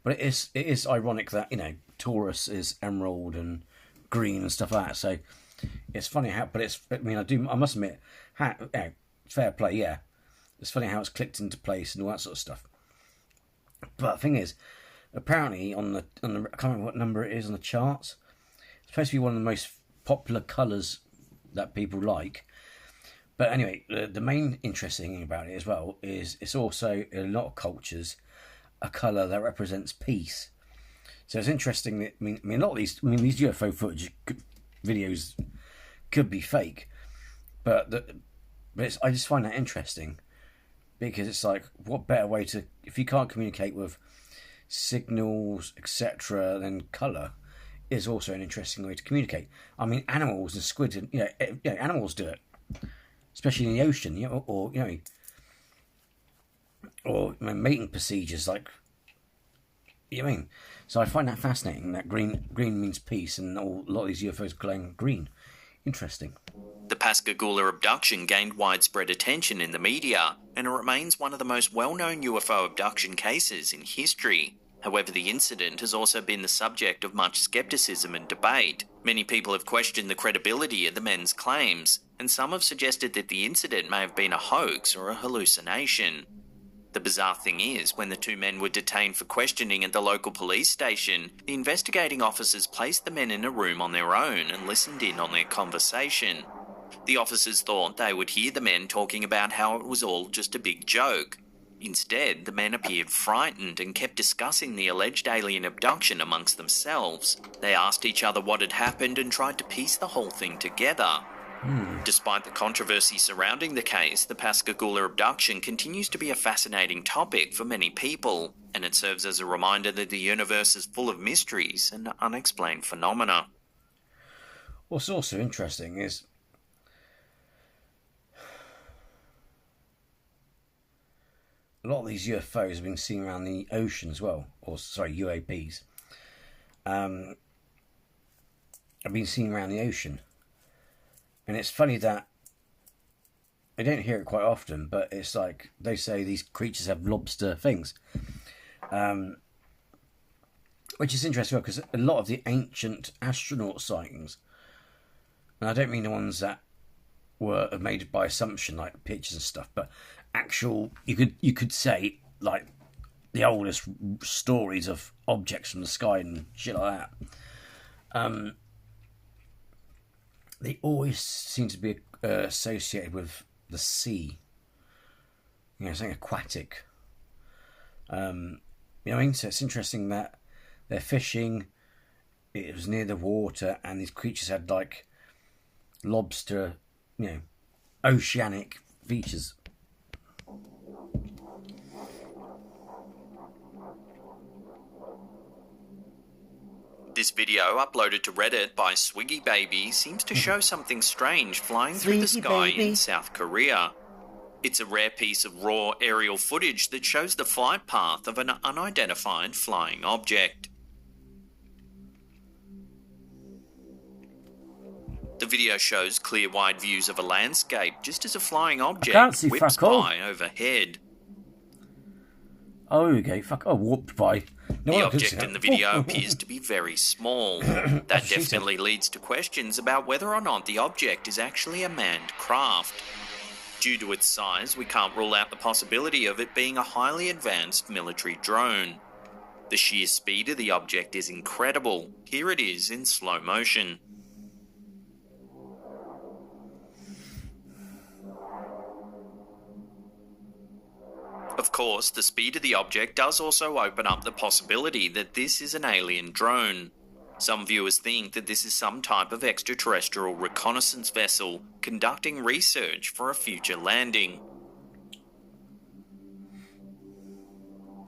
but it is ironic that, you know, Taurus is emerald and green and stuff like that. So it's funny how, but I must admit, fair play, yeah. It's funny how it's clicked into place and all that sort of stuff. But the thing is, apparently on the I can't remember what number it is on the charts. It's supposed to be one of the most popular colours that people like. But anyway, the main interesting thing about it as well is it's also, in a lot of cultures, a colour that represents peace. So it's interesting that I mean a lot of these these UFO footage videos could be fake, but I just find that interesting because it's like, what better way to, if you can't communicate with signals, etc., then colour is also an interesting way to communicate. I mean, animals and squid, and animals do it, especially in the ocean, or mating procedures, like, you know what I mean. So I find that fascinating. That green means peace, and a lot of these UFOs glowing green. Interesting. The Pascagoula abduction gained widespread attention in the media, and it remains one of the most well-known UFO abduction cases in history. However, the incident has also been the subject of much skepticism and debate. Many people have questioned the credibility of the men's claims, and some have suggested that the incident may have been a hoax or a hallucination. The bizarre thing is, when the two men were detained for questioning at the local police station, the investigating officers placed the men in a room on their own and listened in on their conversation. The officers thought they would hear the men talking about how it was all just a big joke. Instead, the men appeared frightened and kept discussing the alleged alien abduction amongst themselves. They asked each other what had happened and tried to piece the whole thing together. Despite the controversy surrounding the case, the Pascagoula abduction continues to be a fascinating topic for many people, and it serves as a reminder that the universe is full of mysteries and unexplained phenomena. What's also interesting is a lot of these UFOs have been seen around the ocean as well, or sorry, UAPs. Have been seen around the ocean. And it's funny that I don't hear it quite often, but it's like they say these creatures have lobster things, which is interesting because a lot of the ancient astronaut sightings, and I don't mean the ones that were made by assumption, like pictures and stuff, but actual, you could say, like the oldest stories of objects from the sky and shit like that. They always seem to be associated with the sea. Something aquatic. You know what I mean? So it's interesting that they're fishing, it was near the water, and these creatures had like lobster, oceanic features. This video, uploaded to Reddit by Swiggy Baby, seems to show something strange flying through the sky in South Korea. It's a rare piece of raw aerial footage that shows the flight path of an unidentified flying object. The video shows clear wide views of a landscape just as a flying object whips by overhead. Oh, okay, whooped by. The object in the video appears to be very small. That definitely leads to questions about whether or not the object is actually a manned craft. Due to its size, we can't rule out the possibility of it being a highly advanced military drone. The sheer speed of the object is incredible. Here it is in slow motion. Of course, the speed of the object does also open up the possibility that this is an alien drone. Some viewers think that this is some type of extraterrestrial reconnaissance vessel conducting research for a future landing.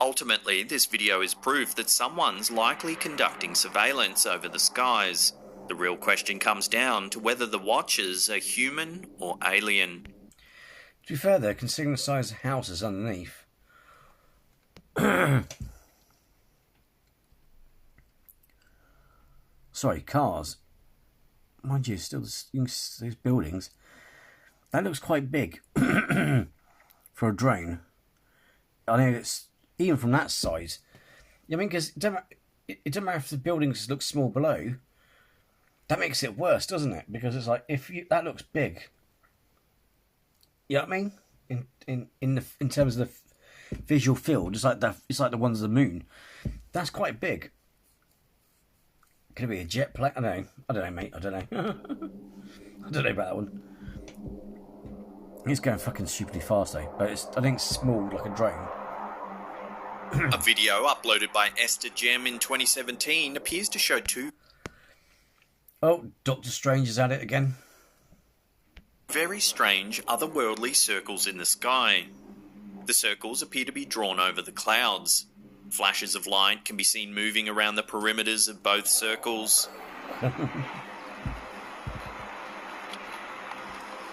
Ultimately, this video is proof that someone's likely conducting surveillance over the skies. The real question comes down to whether the watchers are human or alien. To be fair though, considering the size of houses underneath, sorry, cars, mind you, still those buildings, that looks quite big for a drone. I know it's, even from that size, I mean, because it doesn't matter if the buildings look small below, that makes it worse, doesn't it? Because it's like, that looks big. You know what I mean? In terms of the visual field, it's like the ones of the moon. That's quite big. Could it be a jet plane? I don't know, mate. I don't know. I don't know about that one. It's going fucking stupidly fast though. But I think it's small, like a drone. A video uploaded by Esther Gem in 2017 appears to show two Oh, Doctor Strange is at it again. very strange otherworldly circles in the sky. The circles appear to be drawn over the clouds. Flashes of light can be seen moving around the perimeters of both circles.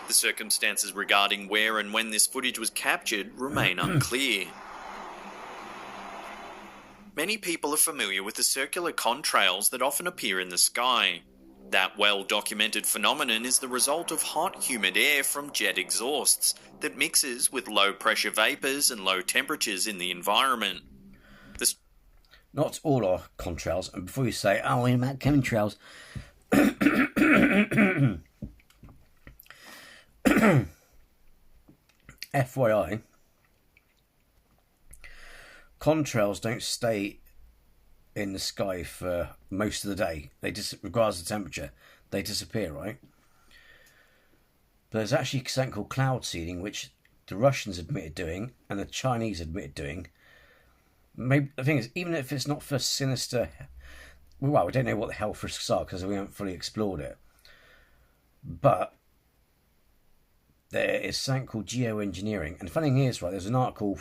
The circumstances regarding where and when this footage was captured remain unclear. Many people are familiar with the circular contrails that often appear in the sky. That well-documented phenomenon is the result of hot, humid air from jet exhausts that mixes with low-pressure vapours and low temperatures in the environment. Not all are contrails, and before you say, oh, what about chemtrails? FYI, contrails don't stay in the sky for most of the day. They regardless of the temperature, they disappear, right? But there's actually something called cloud seeding, which the Russians admitted doing and the Chinese admitted doing. Maybe the thing is, even if it's not for sinister, well, we don't know what the health risks are because we haven't fully explored it. But there is something called geoengineering, and the funny thing is, right, there's an article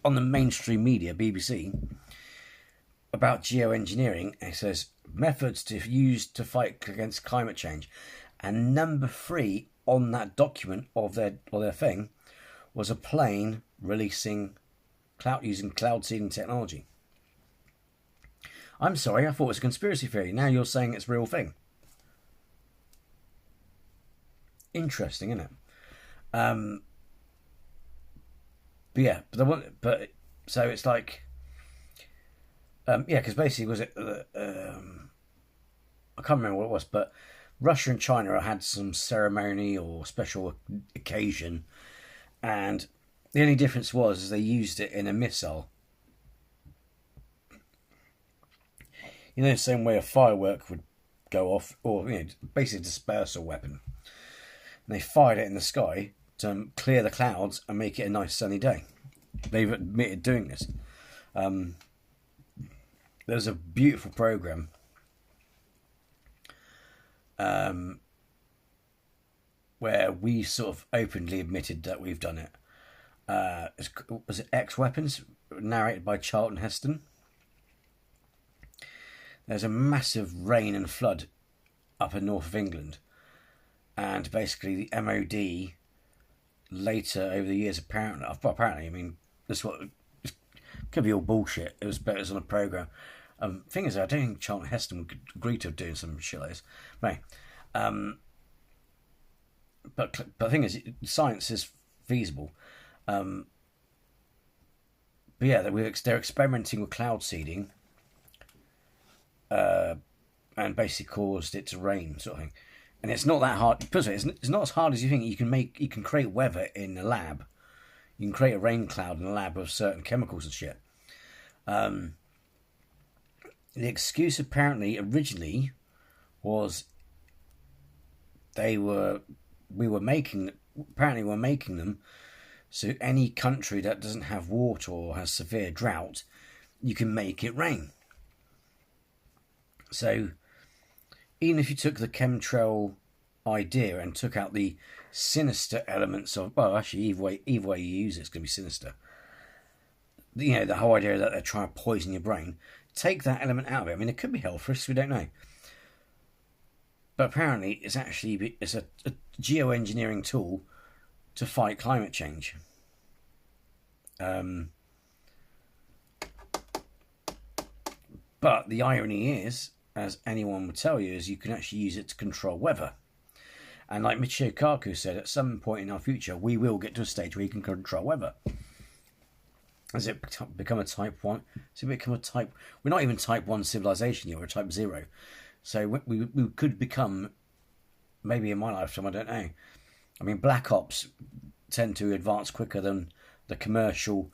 on the mainstream media, BBC, about geoengineering. And it says methods to use to fight against climate change, and number 3 on that document of their thing was a plane releasing using cloud seeding technology. I'm sorry, I thought it was a conspiracy theory. Now you're saying it's a real thing. Interesting, isn't it? But yeah, so it's like, yeah, because basically was it? I can't remember what it was, but Russia and China had some ceremony or special occasion, and the only difference was they used it in a missile. You know, the same way a firework would go off, or basically a dispersal weapon. And they fired it in the sky to clear the clouds and make it a nice sunny day. They've admitted doing this. There's a beautiful program where we sort of openly admitted that we've done it. Was it X Weapons, narrated by Charlton Heston? There's a massive rain and flood up in north of England, and basically the MOD later over the years apparently, I mean, this could be all bullshit. It was better on a program. Thing is, I don't think Charlton Heston would agree to doing some shit like this. Right. But the thing is, science is feasible. But yeah, they're experimenting with cloud seeding, and basically caused it to rain, sort of thing. And it's not that hard. It's not as hard as you think. You can create weather in a lab. You can create a rain cloud in a lab with certain chemicals and shit. The excuse apparently originally was we were making them so any country that doesn't have water or has severe drought, you can make it rain. So even if you took the chemtrail idea and took out the sinister elements of, well, actually, either way you use it, it's going to be sinister. The whole idea that they're trying to poison your brain, take that element out of it. I mean, it could be health risks, we don't know. But apparently, it's a geoengineering tool to fight climate change. But the irony is, as anyone would tell you, is you can actually use it to control weather. And like Michio Kaku said, at some point in our future, we will get to a stage where you can control weather. Has it become a type 1? Has it become a type... We're not even type 1 civilization yet, we're type 0. So we could become, maybe in my lifetime, I don't know. I mean, Black Ops tend to advance quicker than the commercial,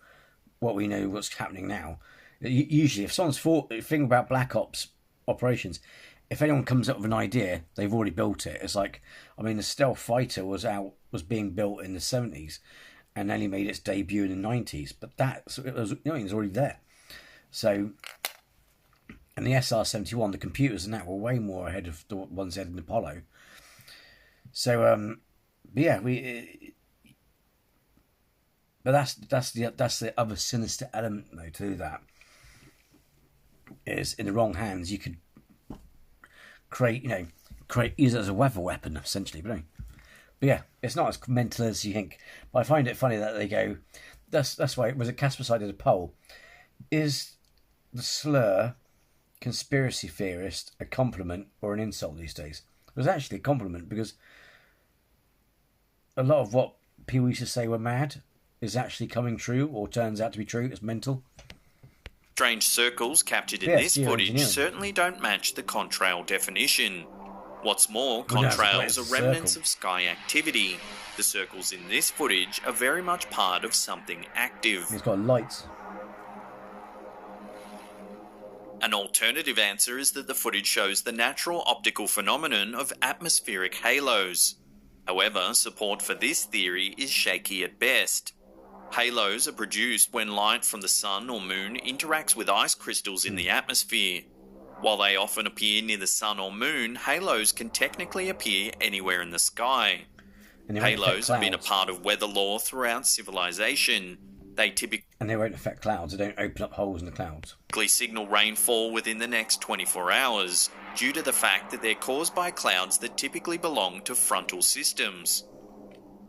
what we know, what's happening now. Usually, if someone's thinking about Black Ops operations, if anyone comes up with an idea, they've already built it. It's like, I mean, the stealth fighter was being built in the 70s and only made its debut in the 90s, but it was already there. So, and the SR-71, the computers and that were way more ahead of the ones they had in Apollo. So, yeah, but that's the other sinister element though to that. Is in the wrong hands you could use it as a weather weapon essentially, but yeah, it's not as mental as you think. But I find it funny that they go. That's why was it Casper did a poll. Is the slur conspiracy theorist a compliment or an insult these days? It was actually a compliment because a lot of what people used to say were mad is actually coming true or turns out to be true. It's mental. Strange circles captured in this footage certainly don't match the contrail definition. What's more, contrails are remnants of sky activity. The circles in this footage are very much part of something active. It's got lights. An alternative answer is that the footage shows the natural optical phenomenon of atmospheric halos. However, support for this theory is shaky at best. Halos are produced when light from the sun or moon interacts with ice crystals in the atmosphere. While they often appear near the sun or moon, halos can technically appear anywhere in the sky. Halos have been a part of weather lore throughout civilization. They won't affect clouds. They don't open up holes in the clouds. Signal rainfall within the next 24 hours, due to the fact that they're caused by clouds that typically belong to frontal systems.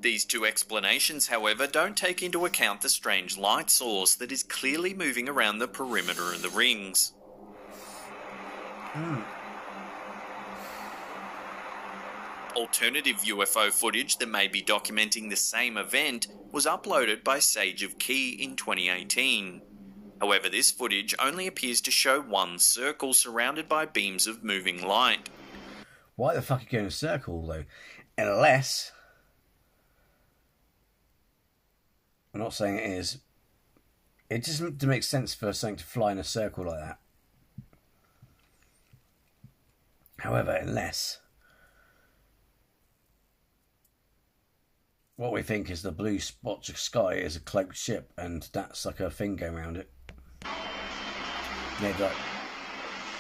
These two explanations, however, don't take into account the strange light source that is clearly moving around the perimeter of the rings. Alternative UFO footage that may be documenting the same event was uploaded by Sage of Key in 2018. However, this footage only appears to show one circle surrounded by beams of moving light. Why the fuck are you going in a circle, though? Unless... I'm not saying it is. It just makes sense for something to fly in a circle like that. However, unless what we think is the blue spot of sky is a cloaked ship, and that's like a thing going around it. Maybe like,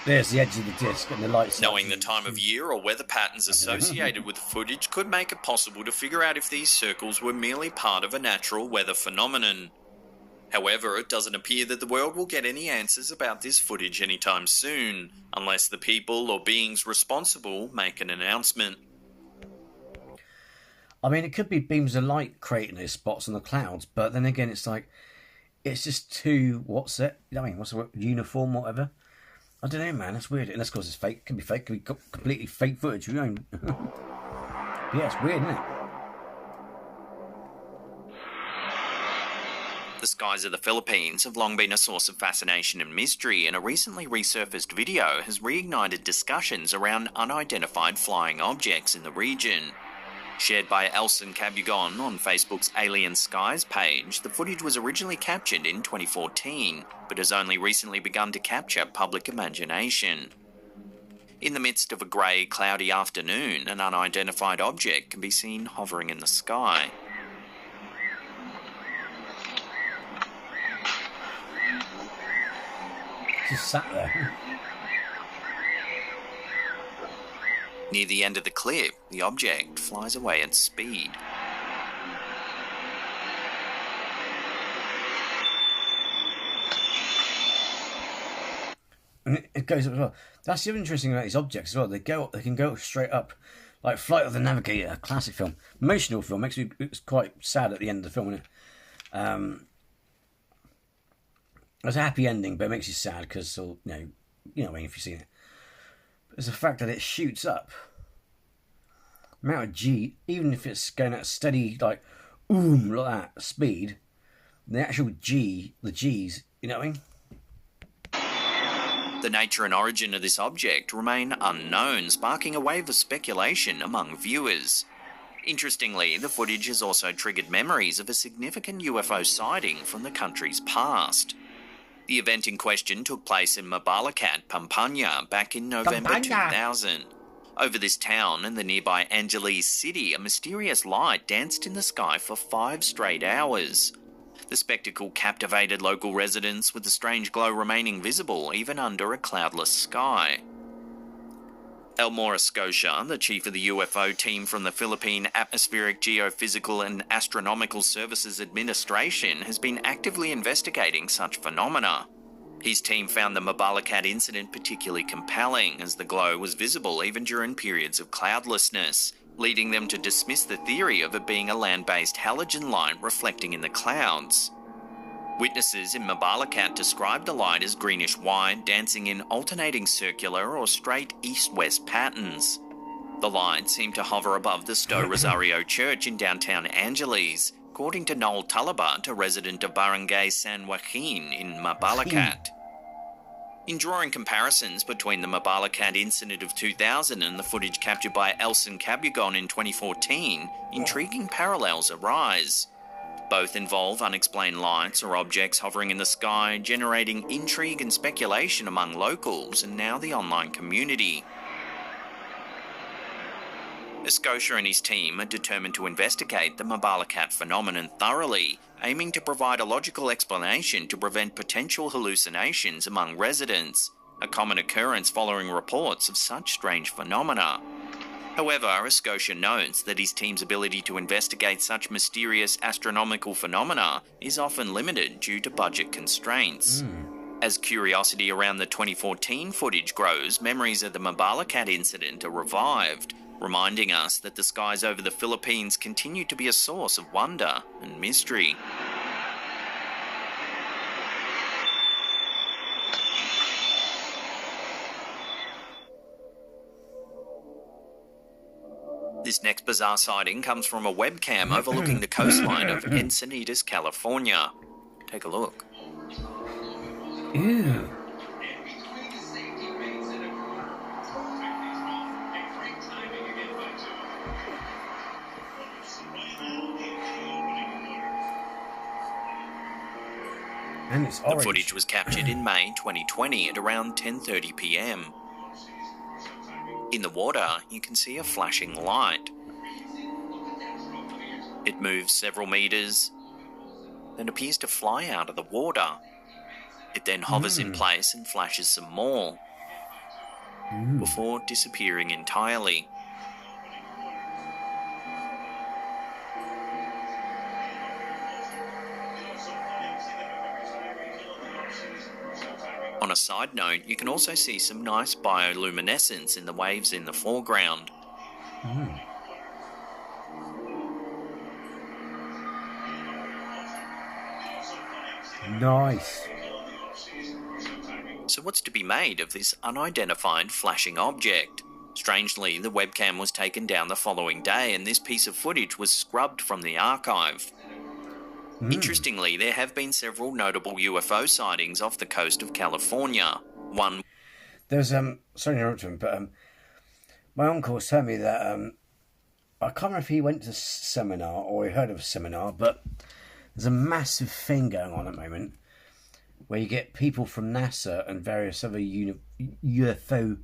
there's the edge of the disc and the lights. Knowing the time of year or weather patterns associated with the footage could make it possible to figure out if these circles were merely part of a natural weather phenomenon. However, it doesn't appear that the world will get any answers about this footage anytime soon, unless the people or beings responsible make an announcement. I mean, it could be beams of light creating those spots on the clouds, but then again, it's like, it's just too, what's the word, uniform, whatever. I don't know, man. That's weird. Unless, of course, it's fake. It can be fake. It can be completely fake footage. You know. Yeah, it's weird, isn't it? The skies of the Philippines have long been a source of fascination and mystery, and a recently resurfaced video has reignited discussions around unidentified flying objects in the region. Shared by Elson Cabugon on Facebook's Alien Skies page, the footage was originally captured in 2014, but has only recently begun to capture public imagination. In the midst of a grey, cloudy afternoon, an unidentified object can be seen hovering in the sky. Just sat there. Near the end of the clip, the object flies away at speed. And it goes up as well. That's the other interesting about these objects as well. They can go straight up, like Flight of the Navigator, a classic film, emotional film. Actually, it's quite sad at the end of the film, isn't it? It's a happy ending, but it makes you sad because, you know what I mean, if you've seen it. It's the fact that it shoots up. Amount of G, even if it's going at steady, like that speed, the actual G, the G's, you know what I mean? The nature and origin of this object remain unknown, sparking a wave of speculation among viewers. Interestingly, the footage has also triggered memories of a significant UFO sighting from the country's past. The event in question took place in Mabalacat, Pampanga, back in November 2000. Over this town and the nearby Angeles city, a mysterious light danced in the sky for 5 straight hours. The spectacle captivated local residents, with the strange glow remaining visible even under a cloudless sky. Elmora Scotia, the chief of the UFO team from the Philippine Atmospheric Geophysical and Astronomical Services Administration, has been actively investigating such phenomena. His team found the Mabalacat incident particularly compelling, as the glow was visible even during periods of cloudlessness, leading them to dismiss the theory of it being a land-based halogen light reflecting in the clouds. Witnesses in Mabalacat described the light as greenish-white, dancing in alternating circular or straight east-west patterns. The light seemed to hover above the Sto Rosario Church in downtown Angeles, according to Noel Talabat, a resident of Barangay San Joaquin in Mabalacat. In drawing comparisons between the Mabalacat incident of 2000 and the footage captured by Elson Cabugon in 2014, intriguing parallels arise. Both involve unexplained lights or objects hovering in the sky, generating intrigue and speculation among locals and now the online community. Scotia and his team are determined to investigate the Mabalacat phenomenon thoroughly, aiming to provide a logical explanation to prevent potential hallucinations among residents, a common occurrence following reports of such strange phenomena. However, Scotia notes that his team's ability to investigate such mysterious astronomical phenomena is often limited due to budget constraints. As curiosity around the 2014 footage grows, memories of the Mabalacat incident are revived, reminding us that the skies over the Philippines continue to be a source of wonder and mystery. This next bizarre sighting comes from a webcam overlooking the coastline of Encinitas, California. Take a look. Ew. And it's The orange. footage was captured in May 2020 at around 10:30 p.m. In the water, you can see a flashing light. It moves several meters, then appears to fly out of the water. It then hovers in place and flashes some more, before disappearing entirely. On a side note, you can also see some nice bioluminescence in the waves in the foreground. Nice. So what's to be made of this unidentified flashing object? Strangely, the webcam was taken down the following day and this piece of footage was scrubbed from the archive. Interestingly, there have been several notable UFO sightings off the coast of California. One... There's, sorry to interrupt him, but my uncle was telling me that, I can't remember if he went to a seminar or he heard of a seminar, but there's a massive thing going on at the moment where you get people from NASA and various other UFO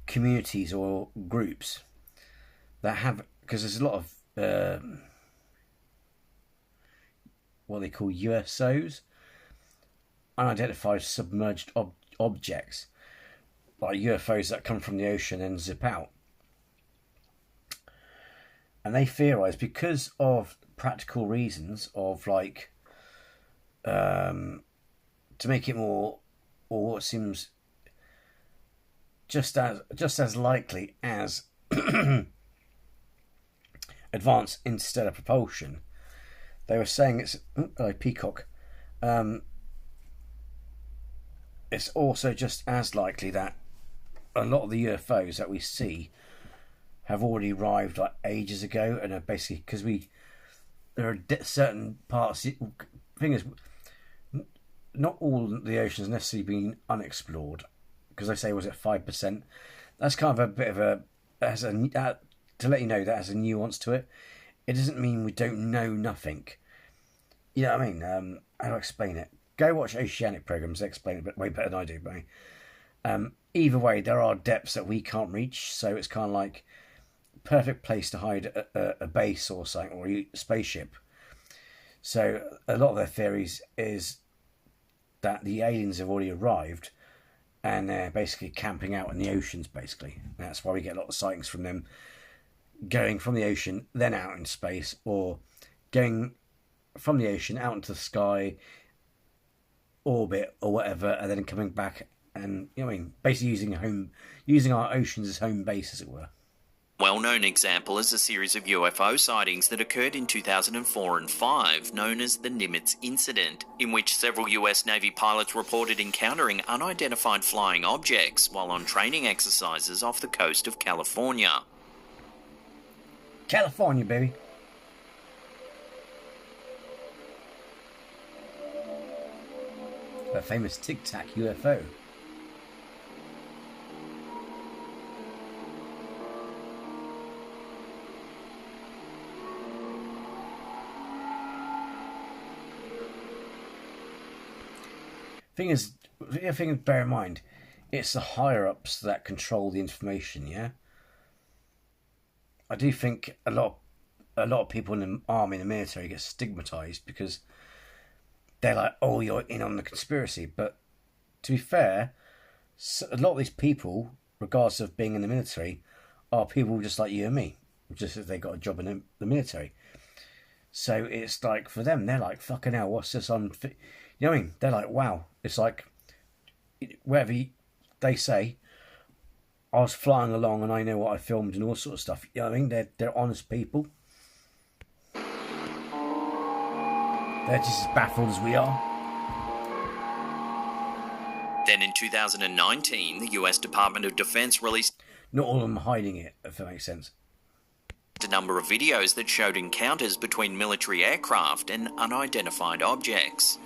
communities or groups that have, because there's a lot of what they call USOs, unidentified submerged objects, like UFOs that come from the ocean and zip out. And they theorise, because of practical reasons of like to make it more, or what seems just as likely as advanced interstellar propulsion. They were saying it's peacock. It's also just as likely that a lot of the UFOs that we see have already arrived like ages ago, and are basically, because there are certain parts. Thing is, not all the oceans necessarily been unexplored, because they say, was it 5%? That's kind of a bit of a to let you know that has a nuance to it. It doesn't mean we don't know nothing. You know what I mean? How do I explain it? Go watch oceanic programs. They explain it way better than I do. But either way, there are depths that we can't reach, so it's kind of like perfect place to hide a base or something, or a spaceship. So a lot of their theories is that the aliens have already arrived and they're basically camping out in the oceans, basically. And that's why we get a lot of sightings from them going from the ocean, then out in space, or going from the ocean out into the sky, orbit or whatever, and then coming back and, you know what I mean, basically using our oceans as home base, as it were. Well-known example is a series of UFO sightings that occurred in 2004 and 5, known as the Nimitz Incident, in which several US Navy pilots reported encountering unidentified flying objects while on training exercises off the coast of California. California, baby. The famous Tic Tac UFO. Thing is, bear in mind, it's the higher-ups that control the information, yeah? I do think a lot of people in the army and the military get stigmatised because they're like, oh, you're in on the conspiracy. But to be fair, a lot of these people, regardless of being in the military, are people just like you and me, just as they got a job in the military. So it's like, for them, they're like, fucking hell, what's this on? You know what I mean? They're like, wow. It's like, whatever they say, I was flying along and I know what I filmed and all sort of stuff. You know what I mean? They're honest people. They're just as baffled as we are. Then in 2019, the US Department of Defense released Not all of them hiding it, if that makes sense. a number of videos that showed encounters between military aircraft and unidentified objects.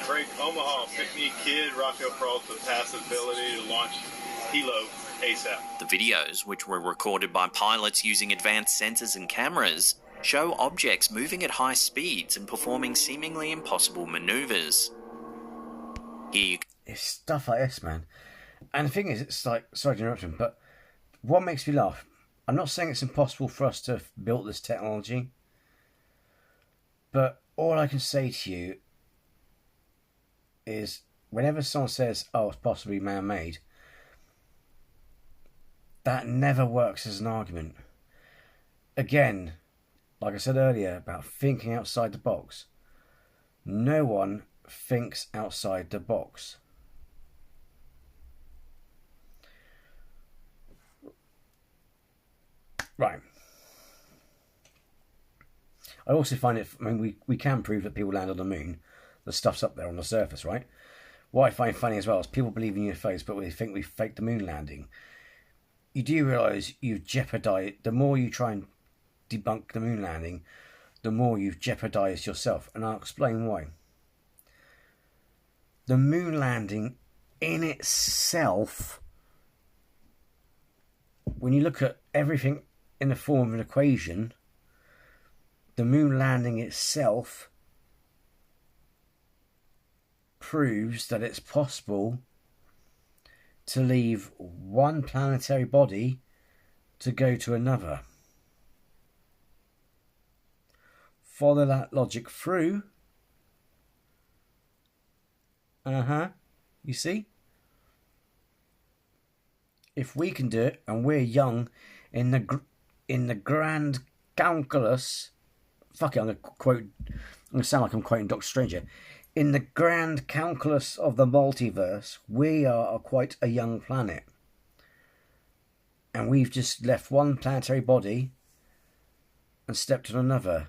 Break Omaha, Picnic Kid, Rocco Peralta has the ability to launch Hilo ASAP. The videos, which were recorded by pilots using advanced sensors and cameras, show objects moving at high speeds and performing seemingly impossible maneuvers. It's stuff like this, man. And the thing is, it's like, sorry to interrupt him, but what makes me laugh, I'm not saying it's impossible for us to have built this technology, but all I can say to you is whenever someone says, oh, it's possibly man-made, that never works as an argument. Again, like I said earlier about thinking outside the box, no one thinks outside the box. Right. I also find it, I mean, we can prove that people land on the moon. The stuff's up there on the surface, right? What I find funny as well is people believe in UFOs, but they think we faked the moon landing. You do realise you've jeopardised, the more you try and debunk the moon landing, the more you've jeopardised yourself. And I'll explain why. The moon landing in itself, when you look at everything in the form of an equation, the moon landing itself proves that it's possible to leave one planetary body to go to another. Follow that logic through. You see? If we can do it, and we're young in the grand calculus, fuck it, I'm going to sound like I'm quoting Dr. Strange here. In the grand calculus of the multiverse, we are quite a young planet. And we've just left one planetary body and stepped on another.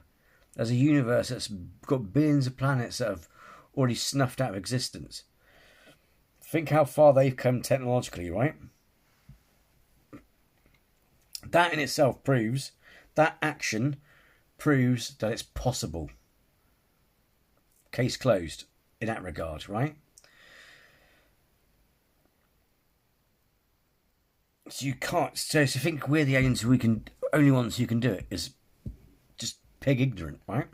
There's a universe that's got billions of planets that have already snuffed out of existence. Think how far they've come technologically, right? That in itself proves, that action proves that it's possible. Case closed in that regard, right? So you can't. So to think we're the aliens only ones who can do it is just pig ignorant, right?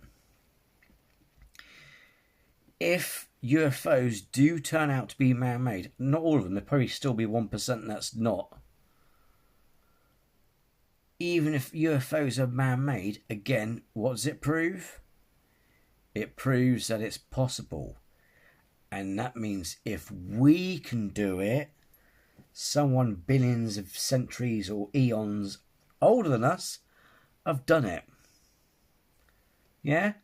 If UFOs do turn out to be man-made, not all of them, there'll probably still be 1% that's not. Even if UFOs are man-made, again, what does it prove? It proves that it's possible. And that means if we can do it, someone billions of centuries or eons older than us have done it. Yeah?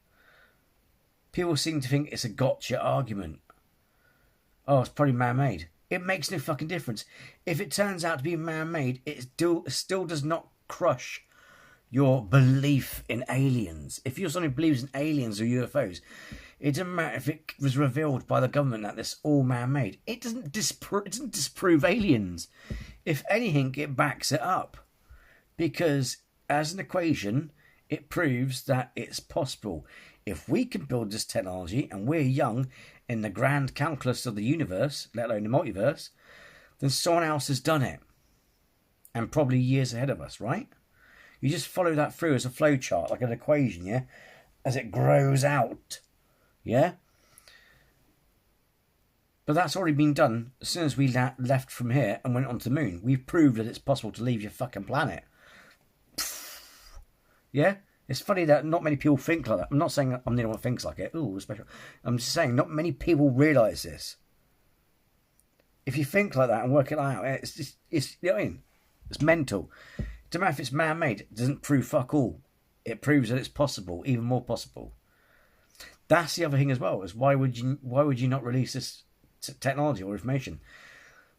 People seem to think it's a gotcha argument. Oh, it's probably man-made. It makes no fucking difference. If it turns out to be man-made, it still does not crush your belief in aliens. If you're someone who believes in aliens or UFOs, it doesn't matter if it was revealed by the government that this all man-made. It doesn't disprove aliens. If anything, it backs it up. Because as an equation, it proves that it's possible. If we can build this technology and we're young in the grand calculus of the universe, let alone the multiverse, then someone else has done it. And probably years ahead of us, right? You just follow that through as a flow chart, like an equation, yeah? As it grows out, yeah? But that's already been done as soon as we left from here and went onto the moon. We've proved that it's possible to leave your fucking planet. Yeah? It's funny that not many people think like that. I'm not saying I'm the only one who thinks like it. Ooh, special. I'm just saying not many people realise this. If you think like that and work it out, it's just, you know what I mean? It's mental. It doesn't matter if it's man-made. It doesn't prove fuck all. It proves that it's possible, even more possible. That's the other thing as well. Is why would you not release this technology or information?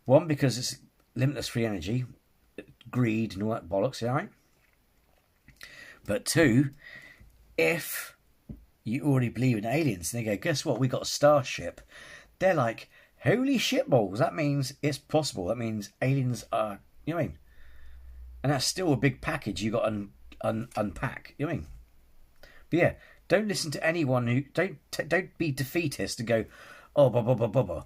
One, because it's limitless free energy, greed, and all that bollocks. Yeah, right. But two, if you already believe in aliens, and they go, guess what? We got a starship. They're like, holy shitballs. That means it's possible. That means aliens are. You know what I mean? And that's still a big package you got to unpack. You know what I mean? But yeah, don't listen to anyone who don't be defeatist and go, oh, blah blah blah blah blah.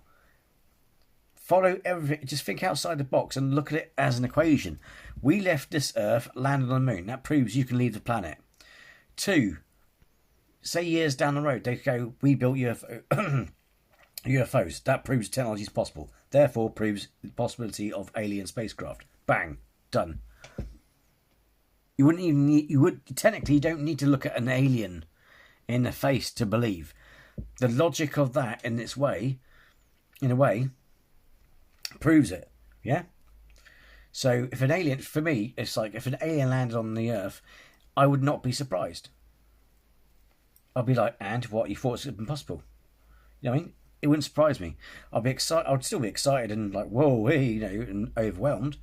Follow everything. Just think outside the box and look at it as an equation. We left this Earth, landed on the moon. That proves you can leave the planet. Two, say years down the road, they go, we built UFOs. That proves technology is possible. Therefore, proves the possibility of alien spacecraft. Bang, done. You wouldn't even need. Technically, you don't need to look at an alien in the face to believe. The logic of that, in a way, proves it. Yeah. So if an alien, for me, it's like if an alien landed on the Earth, I would not be surprised. I'd be like, and what? You thought it was impossible? You know what I mean? It wouldn't surprise me. I'd be excited. I'd still be excited and like, whoa, hey, you know, and overwhelmed,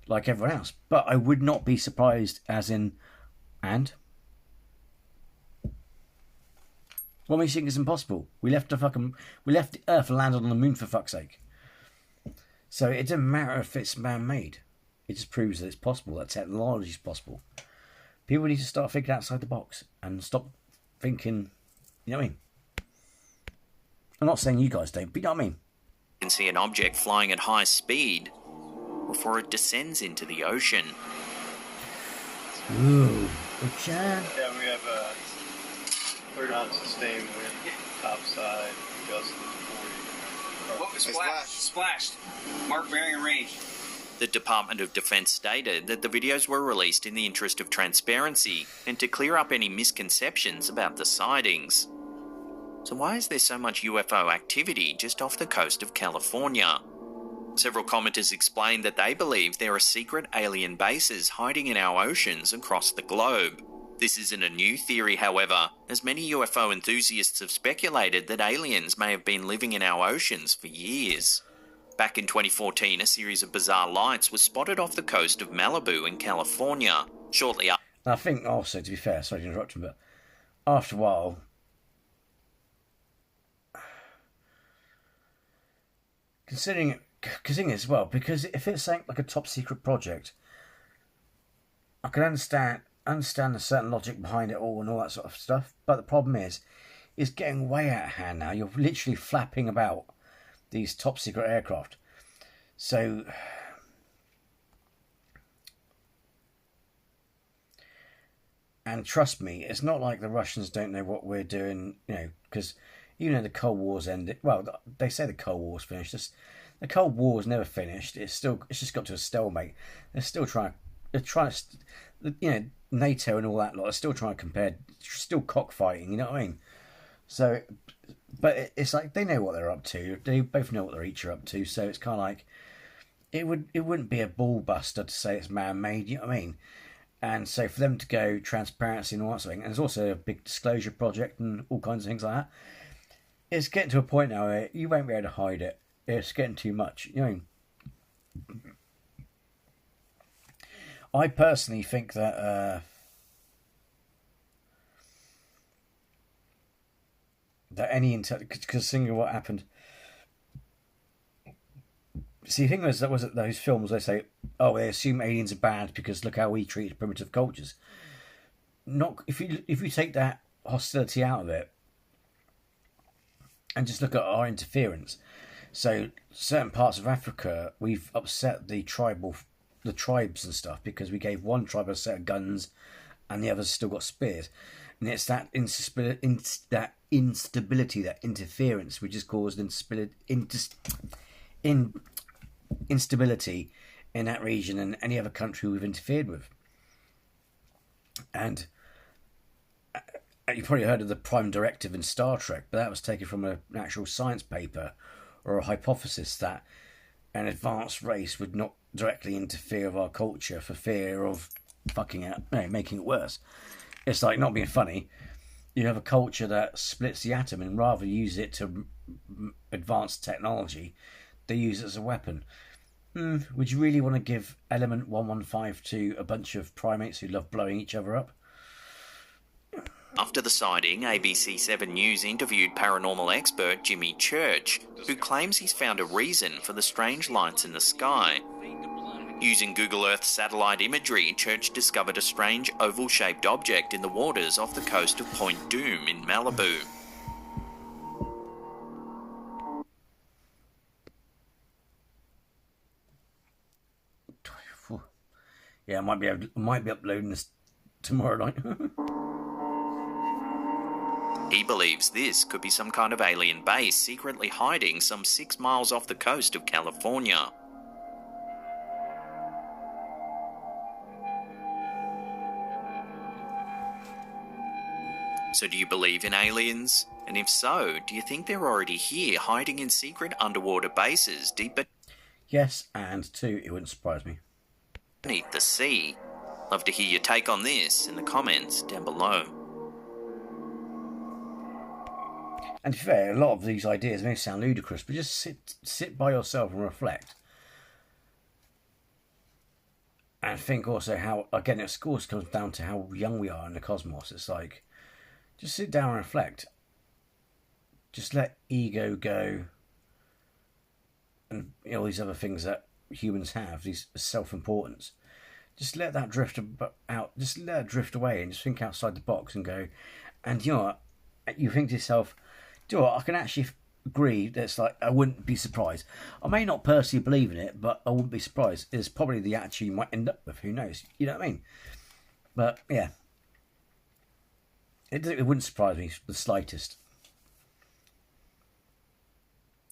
like everyone else. But I would not be surprised, as in, and what makes you think it's impossible? We left the Earth and landed on the moon, for fuck's sake. So it doesn't matter if it's man-made. It just proves that it's possible, that technology is possible. People need to start thinking outside the box and stop thinking, you know what I mean? I'm not saying you guys don't, but you know what I mean? You can see an object flying at high speed before it descends into the ocean. Ooh, ocean. Yeah, we have a 30 knot sustained wind, topside, gust of 40. What was splashed? Mark bearing and range. The Department of Defense stated that the videos were released in the interest of transparency and to clear up any misconceptions about the sightings. So why is there so much UFO activity just off the coast of California? Several commenters explained that they believe there are secret alien bases hiding in our oceans across the globe. This isn't a new theory, however, as many UFO enthusiasts have speculated that aliens may have been living in our oceans for years. Back in 2014, a series of bizarre lights was spotted off the coast of Malibu in California. Shortly after... I think also, to be fair, sorry to interrupt you, but after a while, considering it as well, because if it's like a top secret project, I can understand a certain logic behind it all and all that sort of stuff. But the problem is it's getting way out of hand now. You're literally flapping about these top secret aircraft. So and trust me, it's not like the Russians don't know what we're doing, you know, because even though the Cold War's ended, well, they say the Cold War's finished. The Cold War's never finished. It's just got to a stalemate. They're trying to, you know, NATO and all that lot are still trying to compare, still cockfighting. You know what I mean? So, but it's like they know what they're up to. They both know what they're each are up to. So it's kind of like it wouldn't be a ball buster to say it's man-made. You know what I mean? And so for them to go transparency and all that sort of thing, and there's also a big disclosure project and all kinds of things like that. It's getting to a point now where you won't be able to hide it. It's getting too much. You know. I personally think that any because think of what happened. See, the thing was that those films. They say, oh, they assume aliens are bad because look how we treat primitive cultures. Not if you take that hostility out of it and just look at our interference. So certain parts of Africa, we've upset the tribes and stuff because we gave one tribe a set of guns and the others still got spears. And it's that instability, that interference, which has caused instability in that region and any other country we've interfered with. And you've probably heard of the Prime Directive in Star Trek, but that was taken from an actual science paper or a hypothesis that an advanced race would not directly interfere with our culture for fear of fucking it, making it worse. It's like, not being funny, you have a culture that splits the atom and rather use it to advance technology, they use it as a weapon. Would you really want to give Element 115 to a bunch of primates who love blowing each other up? After the sighting, ABC 7 News interviewed paranormal expert Jimmy Church, who claims he's found a reason for the strange lights in the sky. Using Google Earth satellite imagery, Church discovered a strange oval-shaped object in the waters off the coast of Point Doom in Malibu. Yeah, I might be uploading this tomorrow night. He believes this could be some kind of alien base secretly hiding some 6 miles off the coast of California. So do you believe in aliens? And if so, do you think they're already here, hiding in secret underwater bases deep Yes, and 2, it wouldn't surprise me. beneath the sea? Love to hear your take on this in the comments down below. And to be fair, a lot of these ideas may sound ludicrous, but just sit by yourself and reflect. And think also how, again, it of course comes down to how young we are in the cosmos. It's like, just sit down and reflect. Just let ego go. And all these other things that humans have, these self-importance. Just let that drift out. Just let it drift away and just think outside the box and go. And you know what? You think to yourself, do you know what? I can actually agree that it's like, I wouldn't be surprised. I may not personally believe in it, but I wouldn't be surprised. It's probably the answer you might end up with. Who knows? You know what I mean? But yeah, it wouldn't surprise me the slightest.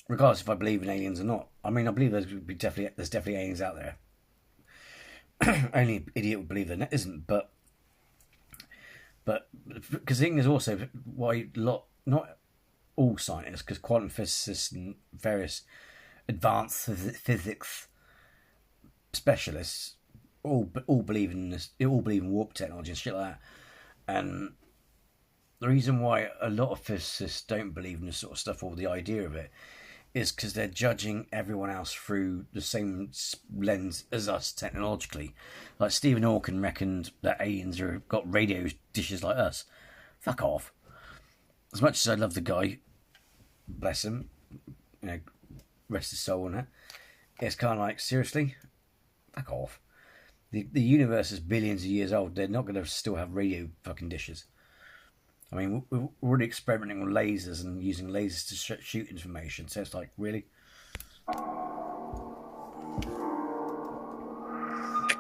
Regardless if I believe in aliens or not. I mean, I believe there's definitely aliens out there. Only an idiot would believe there isn't, but because the thing is also why not all scientists, because quantum physicists and various advanced physics specialists all believe in this. They all believe in warp technology and shit like that. And the reason why a lot of physicists don't believe in this sort of stuff or the idea of it is because they're judging everyone else through the same lens as us technologically. Like Stephen Hawking reckoned that aliens have got radio dishes like us. Fuck off. As much as I love the guy, bless him, you know, rest his soul on that, it's kind of like, seriously? Fuck off. The universe is billions of years old. They're not going to still have radio fucking dishes. I mean, we're already experimenting with lasers and using lasers to shoot information. So it's like, really? A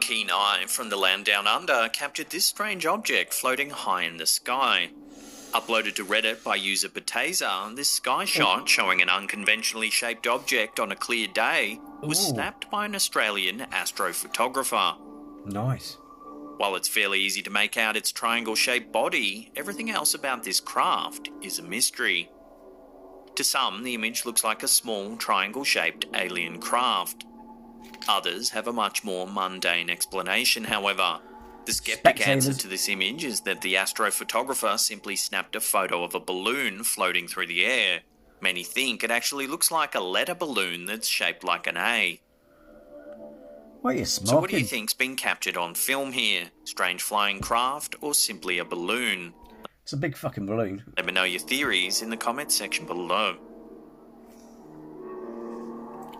keen eye from the land down under captured this strange object floating high in the sky. Uploaded to Reddit by user Pateza, this sky shot showing an unconventionally shaped object on a clear day was snapped by an Australian astrophotographer. Nice. While it's fairly easy to make out its triangle-shaped body, everything else about this craft is a mystery. To some, the image looks like a small triangle-shaped alien craft. Others have a much more mundane explanation, however. The skeptic answer to this image is that the astrophotographer simply snapped a photo of a balloon floating through the air. Many think it actually looks like a letter balloon that's shaped like an A. What are you smoking? So what do you think's been captured on film here? Strange flying craft or simply a balloon? It's a big fucking balloon. Let me know your theories in the comments section below.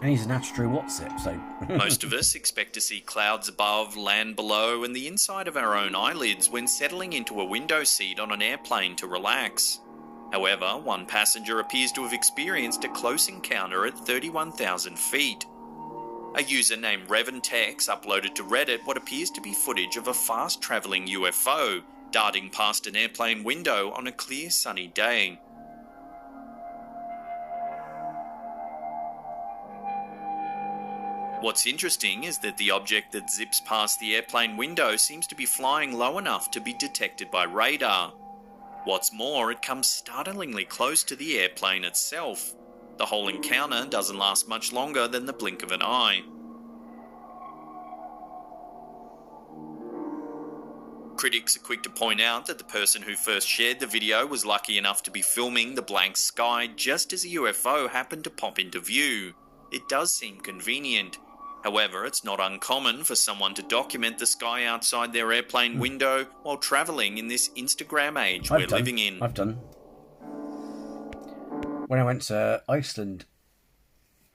And he's an astro WhatsApp, so... Most of us expect to see clouds above, land below, and the inside of our own eyelids when settling into a window seat on an airplane to relax. However, one passenger appears to have experienced a close encounter at 31,000 feet. A user named Reventex uploaded to Reddit what appears to be footage of a fast-travelling UFO darting past an airplane window on a clear sunny day. What's interesting is that the object that zips past the airplane window seems to be flying low enough to be detected by radar. What's more, it comes startlingly close to the airplane itself. The whole encounter doesn't last much longer than the blink of an eye. Critics are quick to point out that the person who first shared the video was lucky enough to be filming the blank sky just as a UFO happened to pop into view. It does seem convenient. However, it's not uncommon for someone to document the sky outside their airplane window while travelling in this Instagram age we're living in. I've done. When I went to Iceland,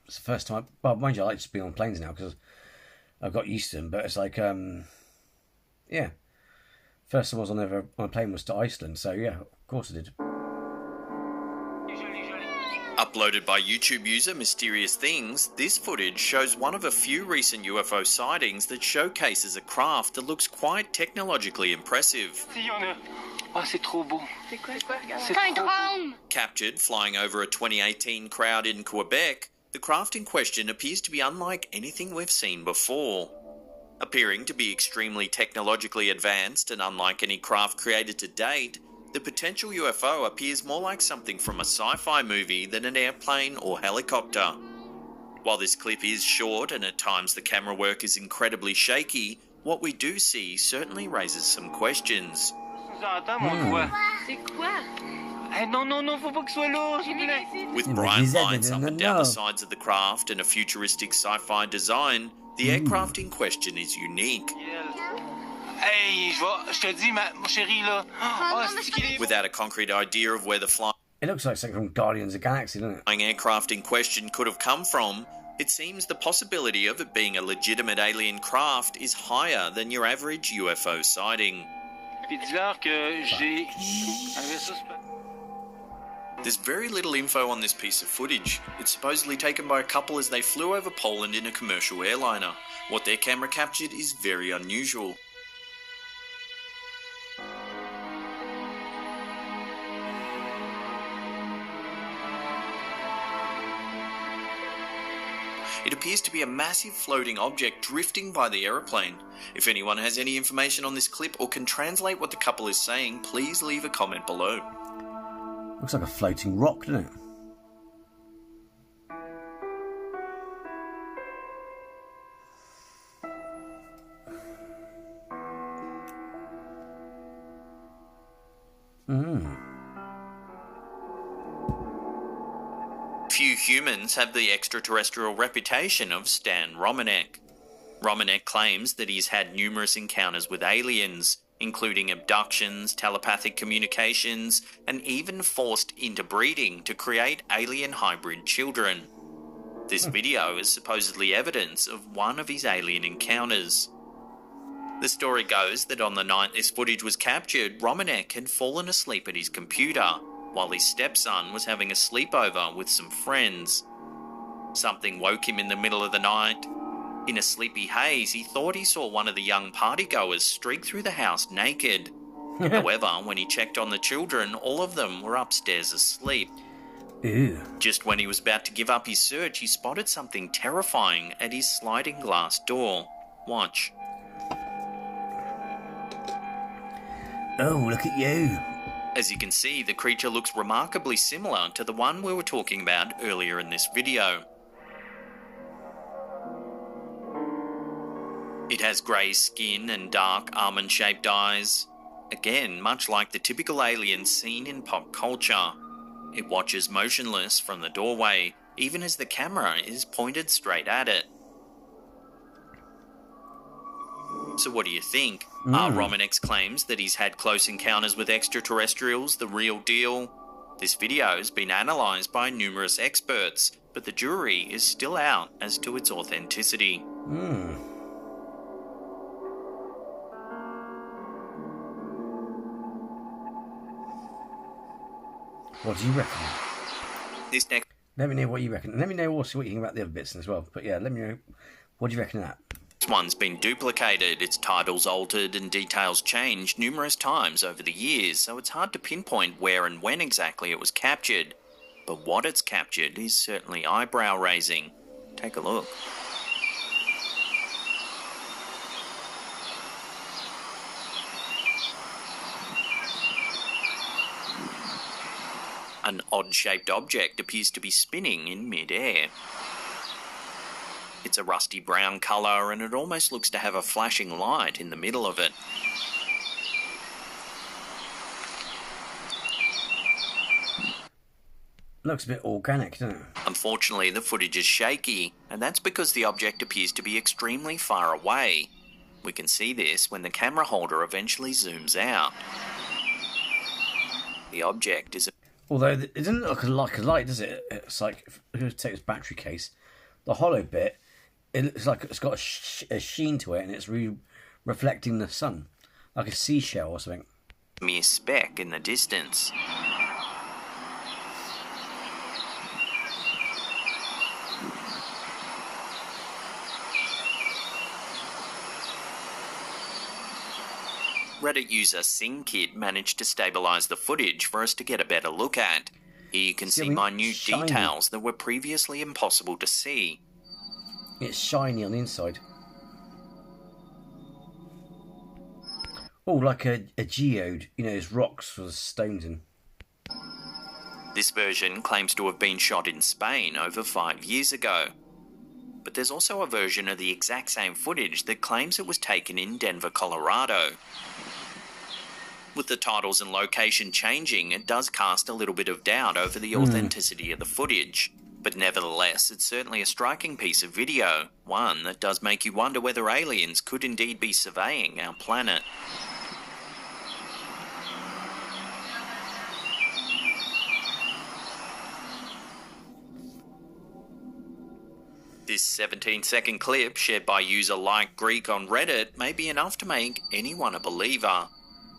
it's the first time... Well, mind you, I like to be on planes now because I've got used to them. But it's like, yeah. First time I was on a plane was to Iceland. So, yeah, of course I did. Uploaded by YouTube user Mysterious Things, this footage shows one of a few recent UFO sightings that showcases a craft that looks quite technologically impressive. Captured flying over a 2018 crowd in Quebec, the craft in question appears to be unlike anything we've seen before. Appearing to be extremely technologically advanced and unlike any craft created to date, the potential UFO appears more like something from a sci-fi movie than an airplane or helicopter. While this clip is short and at times the camera work is incredibly shaky, what we do see certainly raises some questions. With bright lights up and down the sides of the craft and a futuristic sci-fi design, the aircraft in question is unique. Without a concrete idea of where the flying It looks like something from Guardians of the Galaxy, doesn't it? Aircraft in question could have come from, it seems the possibility of it being a legitimate alien craft is higher than your average UFO sighting. There's very little info on this piece of footage. It's supposedly taken by a couple as they flew over Poland in a commercial airliner. What their camera captured is very unusual. It appears to be a massive floating object drifting by the aeroplane. If anyone has any information on this clip or can translate what the couple is saying, please leave a comment below. Looks like a floating rock, doesn't it? Few humans have the extraterrestrial reputation of Stan Romanek. Romanek claims that he's had numerous encounters with aliens, including abductions, telepathic communications, and even forced interbreeding to create alien hybrid children. This video is supposedly evidence of one of his alien encounters. The story goes that on the night this footage was captured, Romanek had fallen asleep at his computer, while his stepson was having a sleepover with some friends. Something woke him in the middle of the night. In a sleepy haze, he thought he saw one of the young partygoers streak through the house naked. However, when he checked on the children, all of them were upstairs asleep. Ew. Just when he was about to give up his search, he spotted something terrifying at his sliding glass door. Watch. Oh, look at you. As you can see, the creature looks remarkably similar to the one we were talking about earlier in this video. It has grey skin and dark almond-shaped eyes. Again, much like the typical aliens seen in pop culture. It watches motionless from the doorway, even as the camera is pointed straight at it. So what do you think? Are Romanex claims that he's had close encounters with extraterrestrials the real deal? This video has been analysed by numerous experts, but the jury is still out as to its authenticity. What do you reckon? This next Let me know what you reckon. Let me know also what you think about the other bits as well. But yeah, let me know. What do you reckon of that? one's been duplicated, its titles altered and details changed numerous times over the years, so it's hard to pinpoint where and when exactly it was captured. But what it's captured is certainly eyebrow-raising. Take a look. An odd-shaped object appears to be spinning in mid-air. It's a rusty brown colour and it almost looks to have a flashing light in the middle of it. Looks a bit organic, doesn't it? Unfortunately, the footage is shaky, and that's because the object appears to be extremely far away. We can see this when the camera holder eventually zooms out. The object is Although it doesn't look like a light, does it? It's like, if you take this battery case, the hollow bit, it looks like it's got a sheen to it and it's reflecting the sun, like a seashell or something. a mere speck in the distance. Reddit user SingKid managed to stabilise the footage for us to get a better look at. Here you can see minute shiny details that were previously impossible to see. It's shiny on the inside. Oh, like a geode. You know, there's rocks with stones in. This version claims to have been shot in Spain over 5 years ago. But there's also a version of the exact same footage that claims it was taken in Denver, Colorado. With the titles and location changing, it does cast a little bit of doubt over the authenticity of the footage. But nevertheless, it's certainly a striking piece of video, one that does make you wonder whether aliens could indeed be surveying our planet. This 17-second clip, shared by user Like Greek on Reddit, may be enough to make anyone a believer.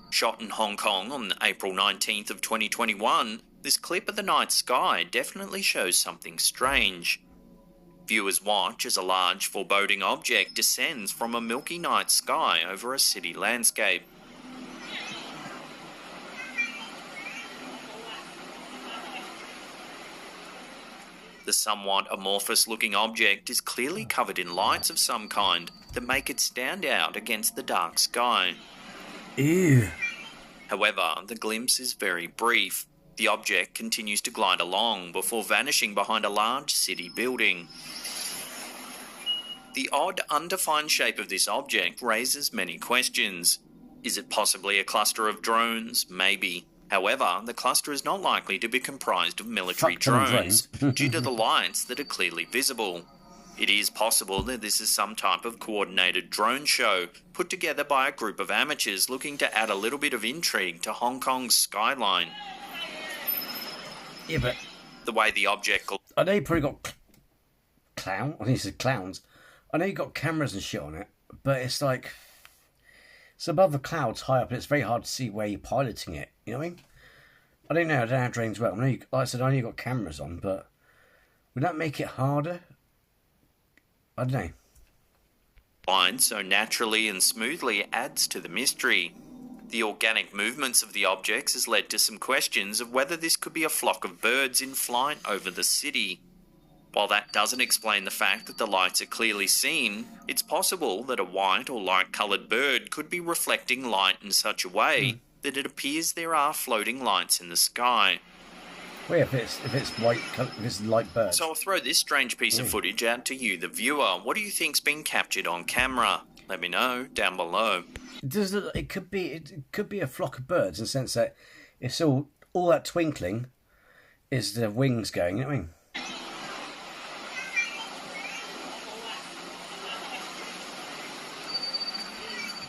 Shot in Hong Kong on April 19th of 2021, this clip of the night sky definitely shows something strange. Viewers watch as a large, foreboding object descends from a milky night sky over a city landscape. The somewhat amorphous-looking object is clearly covered in lights of some kind that make it stand out against the dark sky. Ew. However, the glimpse is very brief. The object continues to glide along before vanishing behind a large city building. The odd, undefined shape of this object raises many questions. Is it possibly a cluster of drones? Maybe. However, the cluster is not likely to be comprised of military drones due to the lights that are clearly visible. It is possible that this is some type of coordinated drone show put together by a group of amateurs looking to add a little bit of intrigue to Hong Kong's skyline. Yeah, but The way the object... I know you probably got I think it said clowns. I know you got cameras and shit on it, but it's like it's above the clouds, high up, and it's very hard to see where you're piloting it. You know what I mean? I don't know how drones work. I know like I said, I know you got cameras on, but would that make it harder? I don't know. line so naturally and smoothly adds to the mystery. The organic movements of the objects has led to some questions of whether this could be a flock of birds in flight over the city. While that doesn't explain the fact that the lights are clearly seen, it's possible that a white or light-coloured bird could be reflecting light in such a way that it appears there are floating lights in the sky. Well, if it's white, if it's light bird. So I'll throw this strange piece of footage out to you, the viewer. What do you think's been captured on camera? Let me know down below. It could be a flock of birds in the sense that it's all that twinkling is the wings going. You know what I mean?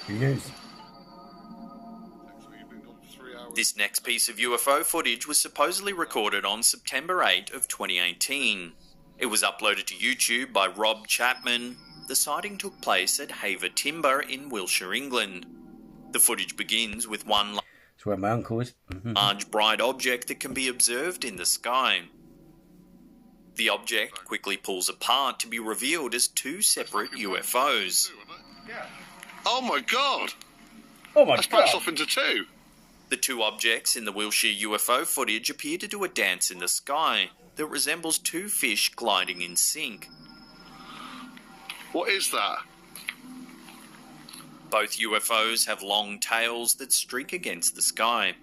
Who knows? This next piece of UFO footage was supposedly recorded on September 8 of 2018. It was uploaded to YouTube by Rob Chapman. The sighting took place at Haver Timber in Wiltshire, England. The footage begins with one That's where my uncle is. large bright object that can be observed in the sky. The object quickly pulls apart to be revealed as two separate UFOs. Oh my god! Oh my That's god! splits off into two. The two objects in the Wiltshire UFO footage appear to do a dance in the sky that resembles two fish gliding in sync. What is that? Both UFOs have long tails that streak against the sky.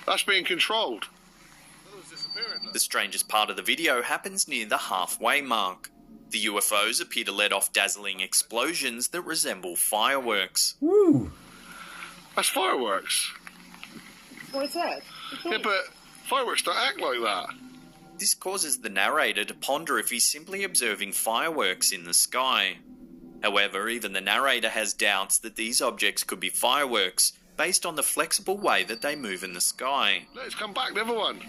That's being controlled. The strangest part of the video happens near the halfway mark. The UFOs appear to let off dazzling explosions that resemble fireworks. Woo! That's fireworks. What's that? Yeah, but fireworks don't act like that. This causes the narrator to ponder if he's simply observing fireworks in the sky. However, even the narrator has doubts that these objects could be fireworks, based on the flexible way that they move in the sky. Let's come back, the other one.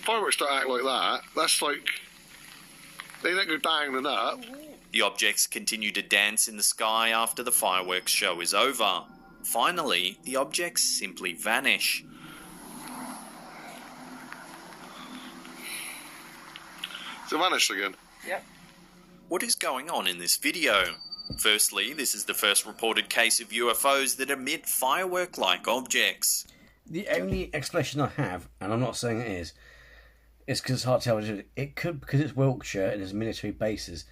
Fireworks don't act like that. That's like... They don't go bang and up. The objects continue to dance in the sky after the fireworks show is over. Finally, the objects simply vanish. They vanished again. Yep. What is going on in this video? Firstly, this is the first reported case of UFOs that emit firework-like objects. The only explanation I have, and I'm not saying it is because it's hard to tell. It could, because it's Wiltshire and there's military bases,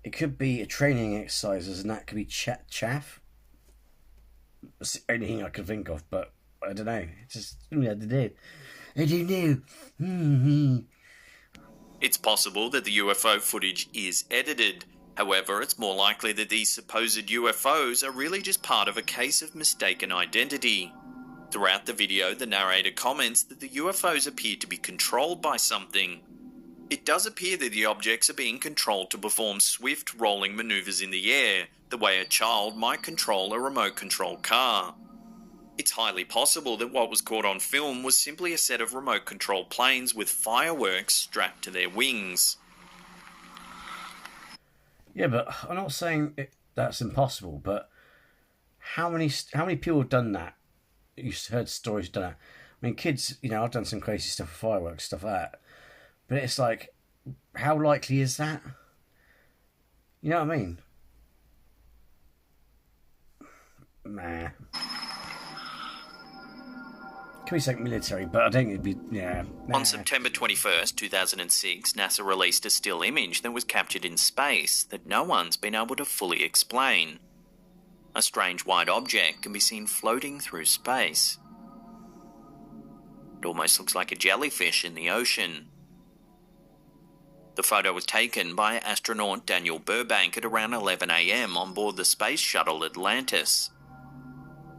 it could be a training exercises, and that could be chaff. It's the only thing I can think of, but I don't know. It's just, I don't know. It's possible that the UFO footage is edited. However, it's more likely that these supposed UFOs are really just part of a case of mistaken identity. Throughout the video, the narrator comments that the UFOs appear to be controlled by something. It does appear that the objects are being controlled to perform swift rolling maneuvers in the air, the way a child might control a remote-controlled car. It's highly possible that what was caught on film was simply a set of remote-controlled planes with fireworks strapped to their wings. Yeah, but I'm not saying that's impossible, but how many people have done that? You've heard stories done that. I mean, kids, I've done some crazy stuff with fireworks, stuff like that. But it's like, how likely is that? You know what I mean? Nah. Could be something military, but I think it'd be, yeah. Nah. On September 21st, 2006, NASA released a still image that was captured in space that no one's been able to fully explain. A strange white object can be seen floating through space. It almost looks like a jellyfish in the ocean. The photo was taken by astronaut Daniel Burbank at around 11 a.m. on board the space shuttle Atlantis.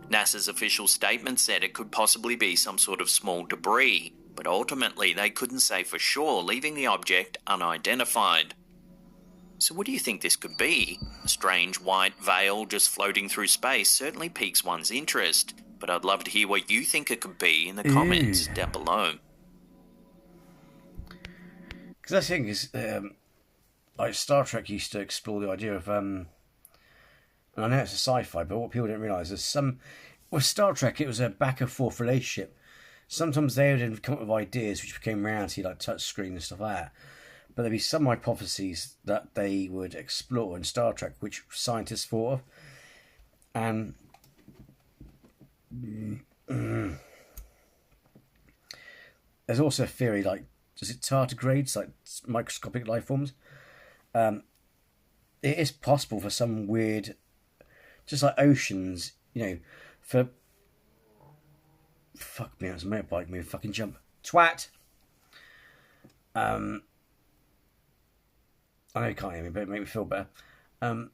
NASA's official statement said it could possibly be some sort of small debris, but ultimately they couldn't say for sure, leaving the object unidentified. So what do you think this could be? A strange white veil just floating through space certainly piques one's interest, but I'd love to hear what you think it could be in the comments down below. Because I think is like Star Trek used to explore the idea of and I know it's a sci-fi, but what people don't realise is with Star Trek it was a back and forth relationship. Sometimes they would come up with ideas which became reality, like touch screen and stuff like that. But there'd be some hypotheses that they would explore in Star Trek, which scientists thought of. And there's also a theory, like, is it tardigrades, like microscopic life forms? It is possible for some weird, just like oceans, you know, for... Fuck me, it was a motorbike move, fucking jump. Twat! I know you can't hear me, but it made me feel better. But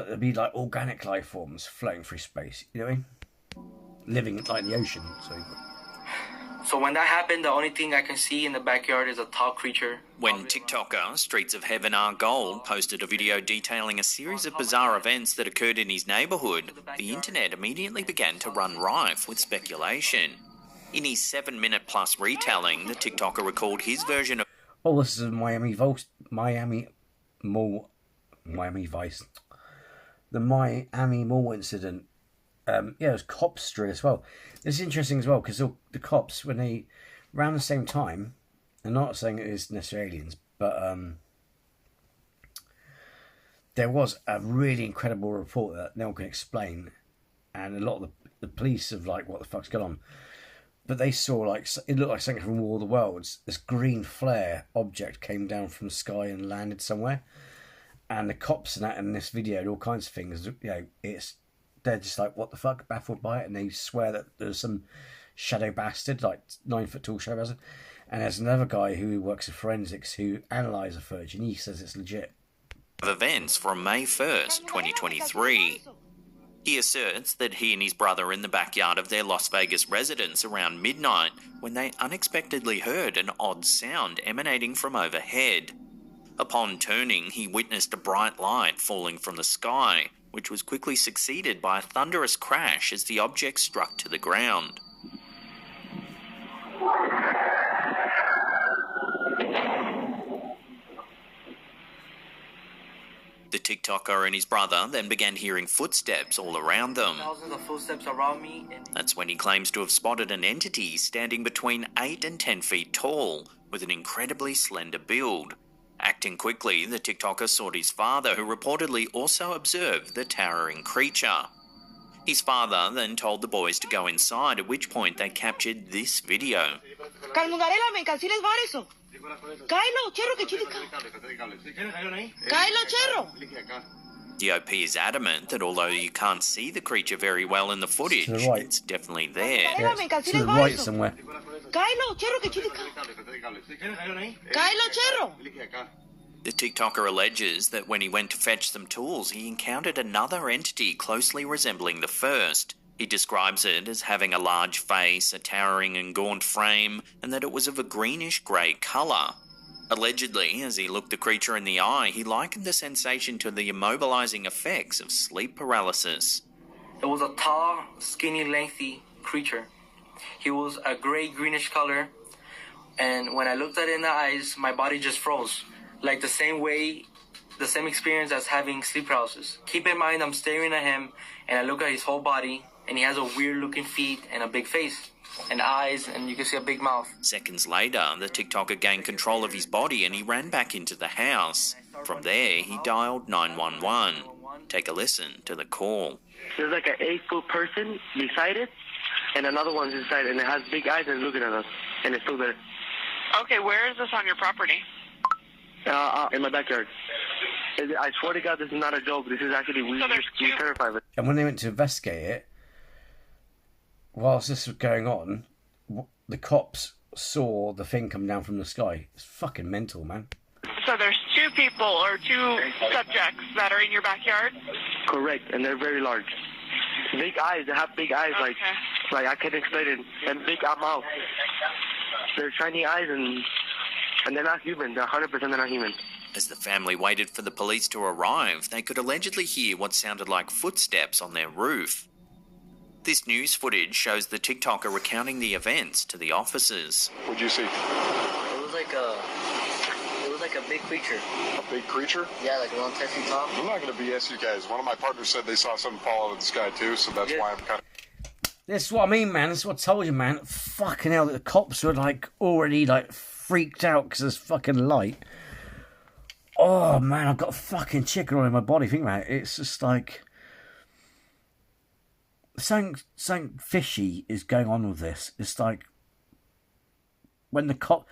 there'd be like organic life forms floating through space, you know what I mean? Living like in the ocean, So when that happened, the only thing I can see in the backyard is a tall creature. When TikToker Streets of Heaven Are Gold posted a video detailing a series of bizarre events that occurred in his neighbourhood, the internet immediately began to run rife with speculation. In his 7-minute plus retelling, the TikToker recalled his version of... Oh, this is a Miami Vice. The Miami Mall incident. It was cops story as well. This is interesting as well, because the cops, when they, around the same time, I'm not saying it is necessarily aliens, but there was a really incredible report that no one can explain, and a lot of the police have like, what the fuck's going on? But they saw, like, it looked like something from War of the Worlds. This green flare object came down from the sky and landed somewhere. And the cops and that in this video and all kinds of things, you know, they're just like, what the fuck, baffled by it, and they swear that there's some shadow bastard, like 9 foot tall shadow bastard. And there's another guy who works in forensics who analysed the footage, and he says it's legit. Events from May 1st, 2023. He asserts that he and his brother are in the backyard of their Las Vegas residence around midnight when they unexpectedly heard an odd sound emanating from overhead. Upon turning, he witnessed a bright light falling from the sky, which was quickly succeeded by a thunderous crash as the object struck to the ground. The TikToker and his brother then began hearing footsteps all around them. Thousands of footsteps around me. That's when he claims to have spotted an entity standing between 8 and 10 feet tall, with an incredibly slender build. Acting quickly, the TikToker sought his father, who reportedly also observed the towering creature. His father then told the boys to go inside, at which point they captured this video. The OP is adamant that although you can't see the creature very well in the footage, it's definitely there. Yeah, it's to the right somewhere. The TikToker alleges that when he went to fetch some tools, he encountered another entity closely resembling the first. He describes it as having a large face, a towering and gaunt frame, and that it was of a greenish-grey colour. Allegedly, as he looked the creature in the eye, he likened the sensation to the immobilising effects of sleep paralysis. It was a tall, skinny, lengthy creature. He was a grey-greenish color, and when I looked at it in the eyes, my body just froze. Like the same experience as having sleep paralysis. Keep in mind, I'm staring at him, and I look at his whole body, and he has a weird-looking feet and a big face. And eyes, and you can see a big mouth. Seconds later, the TikToker gained control of his body and he ran back into the house. From there, he dialed 911. Take a listen to the call. There's like an 8-foot person beside it, and another one's inside, and it has big eyes and looking at us, and it's still there. Okay, where is this on your property? In my backyard. I swear to God, this is not a joke. This is actually, we're terrified of it. And when they went to investigate it, whilst this was going on, the cops saw the thing come down from the sky. It's fucking mental, man. So there's 2 people or 2 subjects that are in your backyard? Correct, and they're very large. Big eyes. They have big eyes, okay. like I can't explain it. And big mouth. They're shiny eyes, and they're not human. They're 100% they're not human. As the family waited for the police to arrive, they could allegedly hear what sounded like footsteps on their roof. This news footage shows the TikToker recounting the events to the officers. What'd you see? It was like a big creature. A big creature? Yeah, like around 10 feet tall. I'm not going to BS you guys. One of my partners said they saw something fall out of the sky too, so that's why I'm kind of... This is what I mean, man. This is what I told you, man. Fucking hell, the cops were like already like freaked out because there's fucking light. Oh man, I've got a fucking chicken all in my body. Think about it. It's just like something fishy is going on with this. It's like when the cop,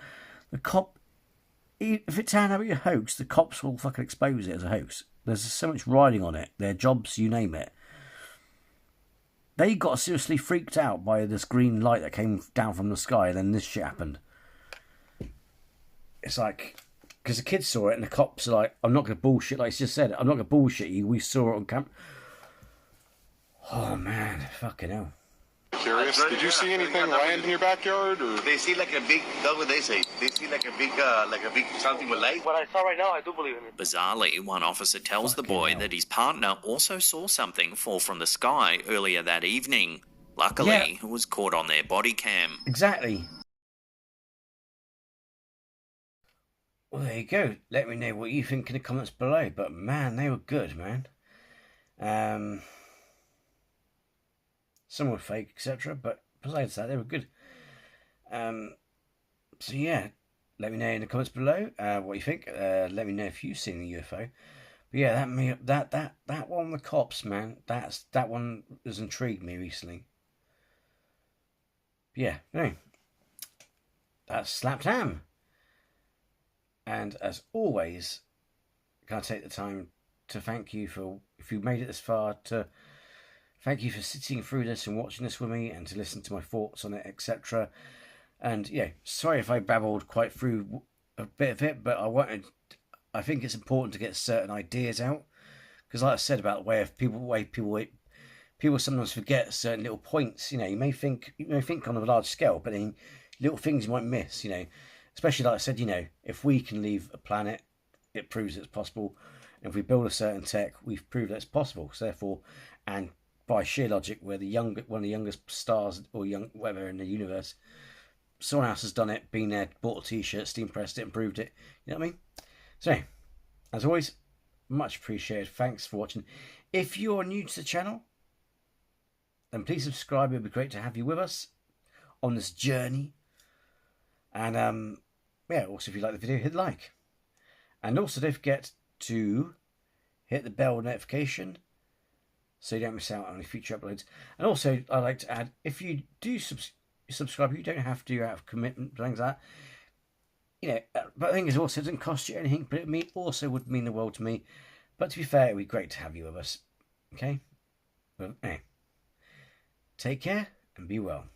if it turned out to be a hoax, the cops will fucking expose it as a hoax. There's so much riding on it. Their jobs, you name it. They got seriously freaked out by this green light that came down from the sky, and then this shit happened. It's like, because the kids saw it, and the cops are like, I'm not going to bullshit, like he just said, I'm not going to bullshit you, we saw it on camera. Oh man, fucking hell. Curious, did you see anything land in your backyard? Or? They see like a big, that's what they say. They see like a big something with light. What I saw right now, I do believe in it. Bizarrely, one officer tells the boy that his partner also saw something fall from the sky earlier that evening. Luckily, it was caught on their body cam. Exactly. Well, there you go. Let me know what you think in the comments below. But man, they were good, man. Some were fake, etc. But besides that, they were good. So yeah, let me know in the comments below what you think. Let me know if you've seen the UFO. But yeah, that one with the cops, man. That one has intrigued me recently. But yeah, anyway, that's Slapped Ham. And as always, can I take the time to thank you for, if you made it this far, to thank you for sitting through this and watching this with me and to listen to my thoughts on it, etc. And yeah, sorry if I babbled quite through a bit of it, but I think it's important to get certain ideas out, because like I said about people sometimes forget certain little points. You know, you may think on a large scale, but then little things you might miss. You know, especially like I said, you know, if we can leave a planet, it proves it's possible. And if we build a certain tech, we've proved that it's possible. So therefore, and by sheer logic, we're one of the youngest stars or whatever in the universe. Someone else has done it, been there, bought a t-shirt, steam pressed it, and proved it. You know what I mean? So, as always, much appreciated. Thanks for watching. If you're new to the channel, then please subscribe. It would be great to have you with us on this journey. And yeah, also if you like the video, hit like. And also don't forget to hit the bell notification so you don't miss out on any future uploads. And also, I'd like to add, if you do subscribe, you don't have to out of commitment, things like that. You know, but the thing is also, it doesn't cost you anything, but it also would mean the world to me. But to be fair, it would be great to have you with us. Okay? But anyway, take care and be well.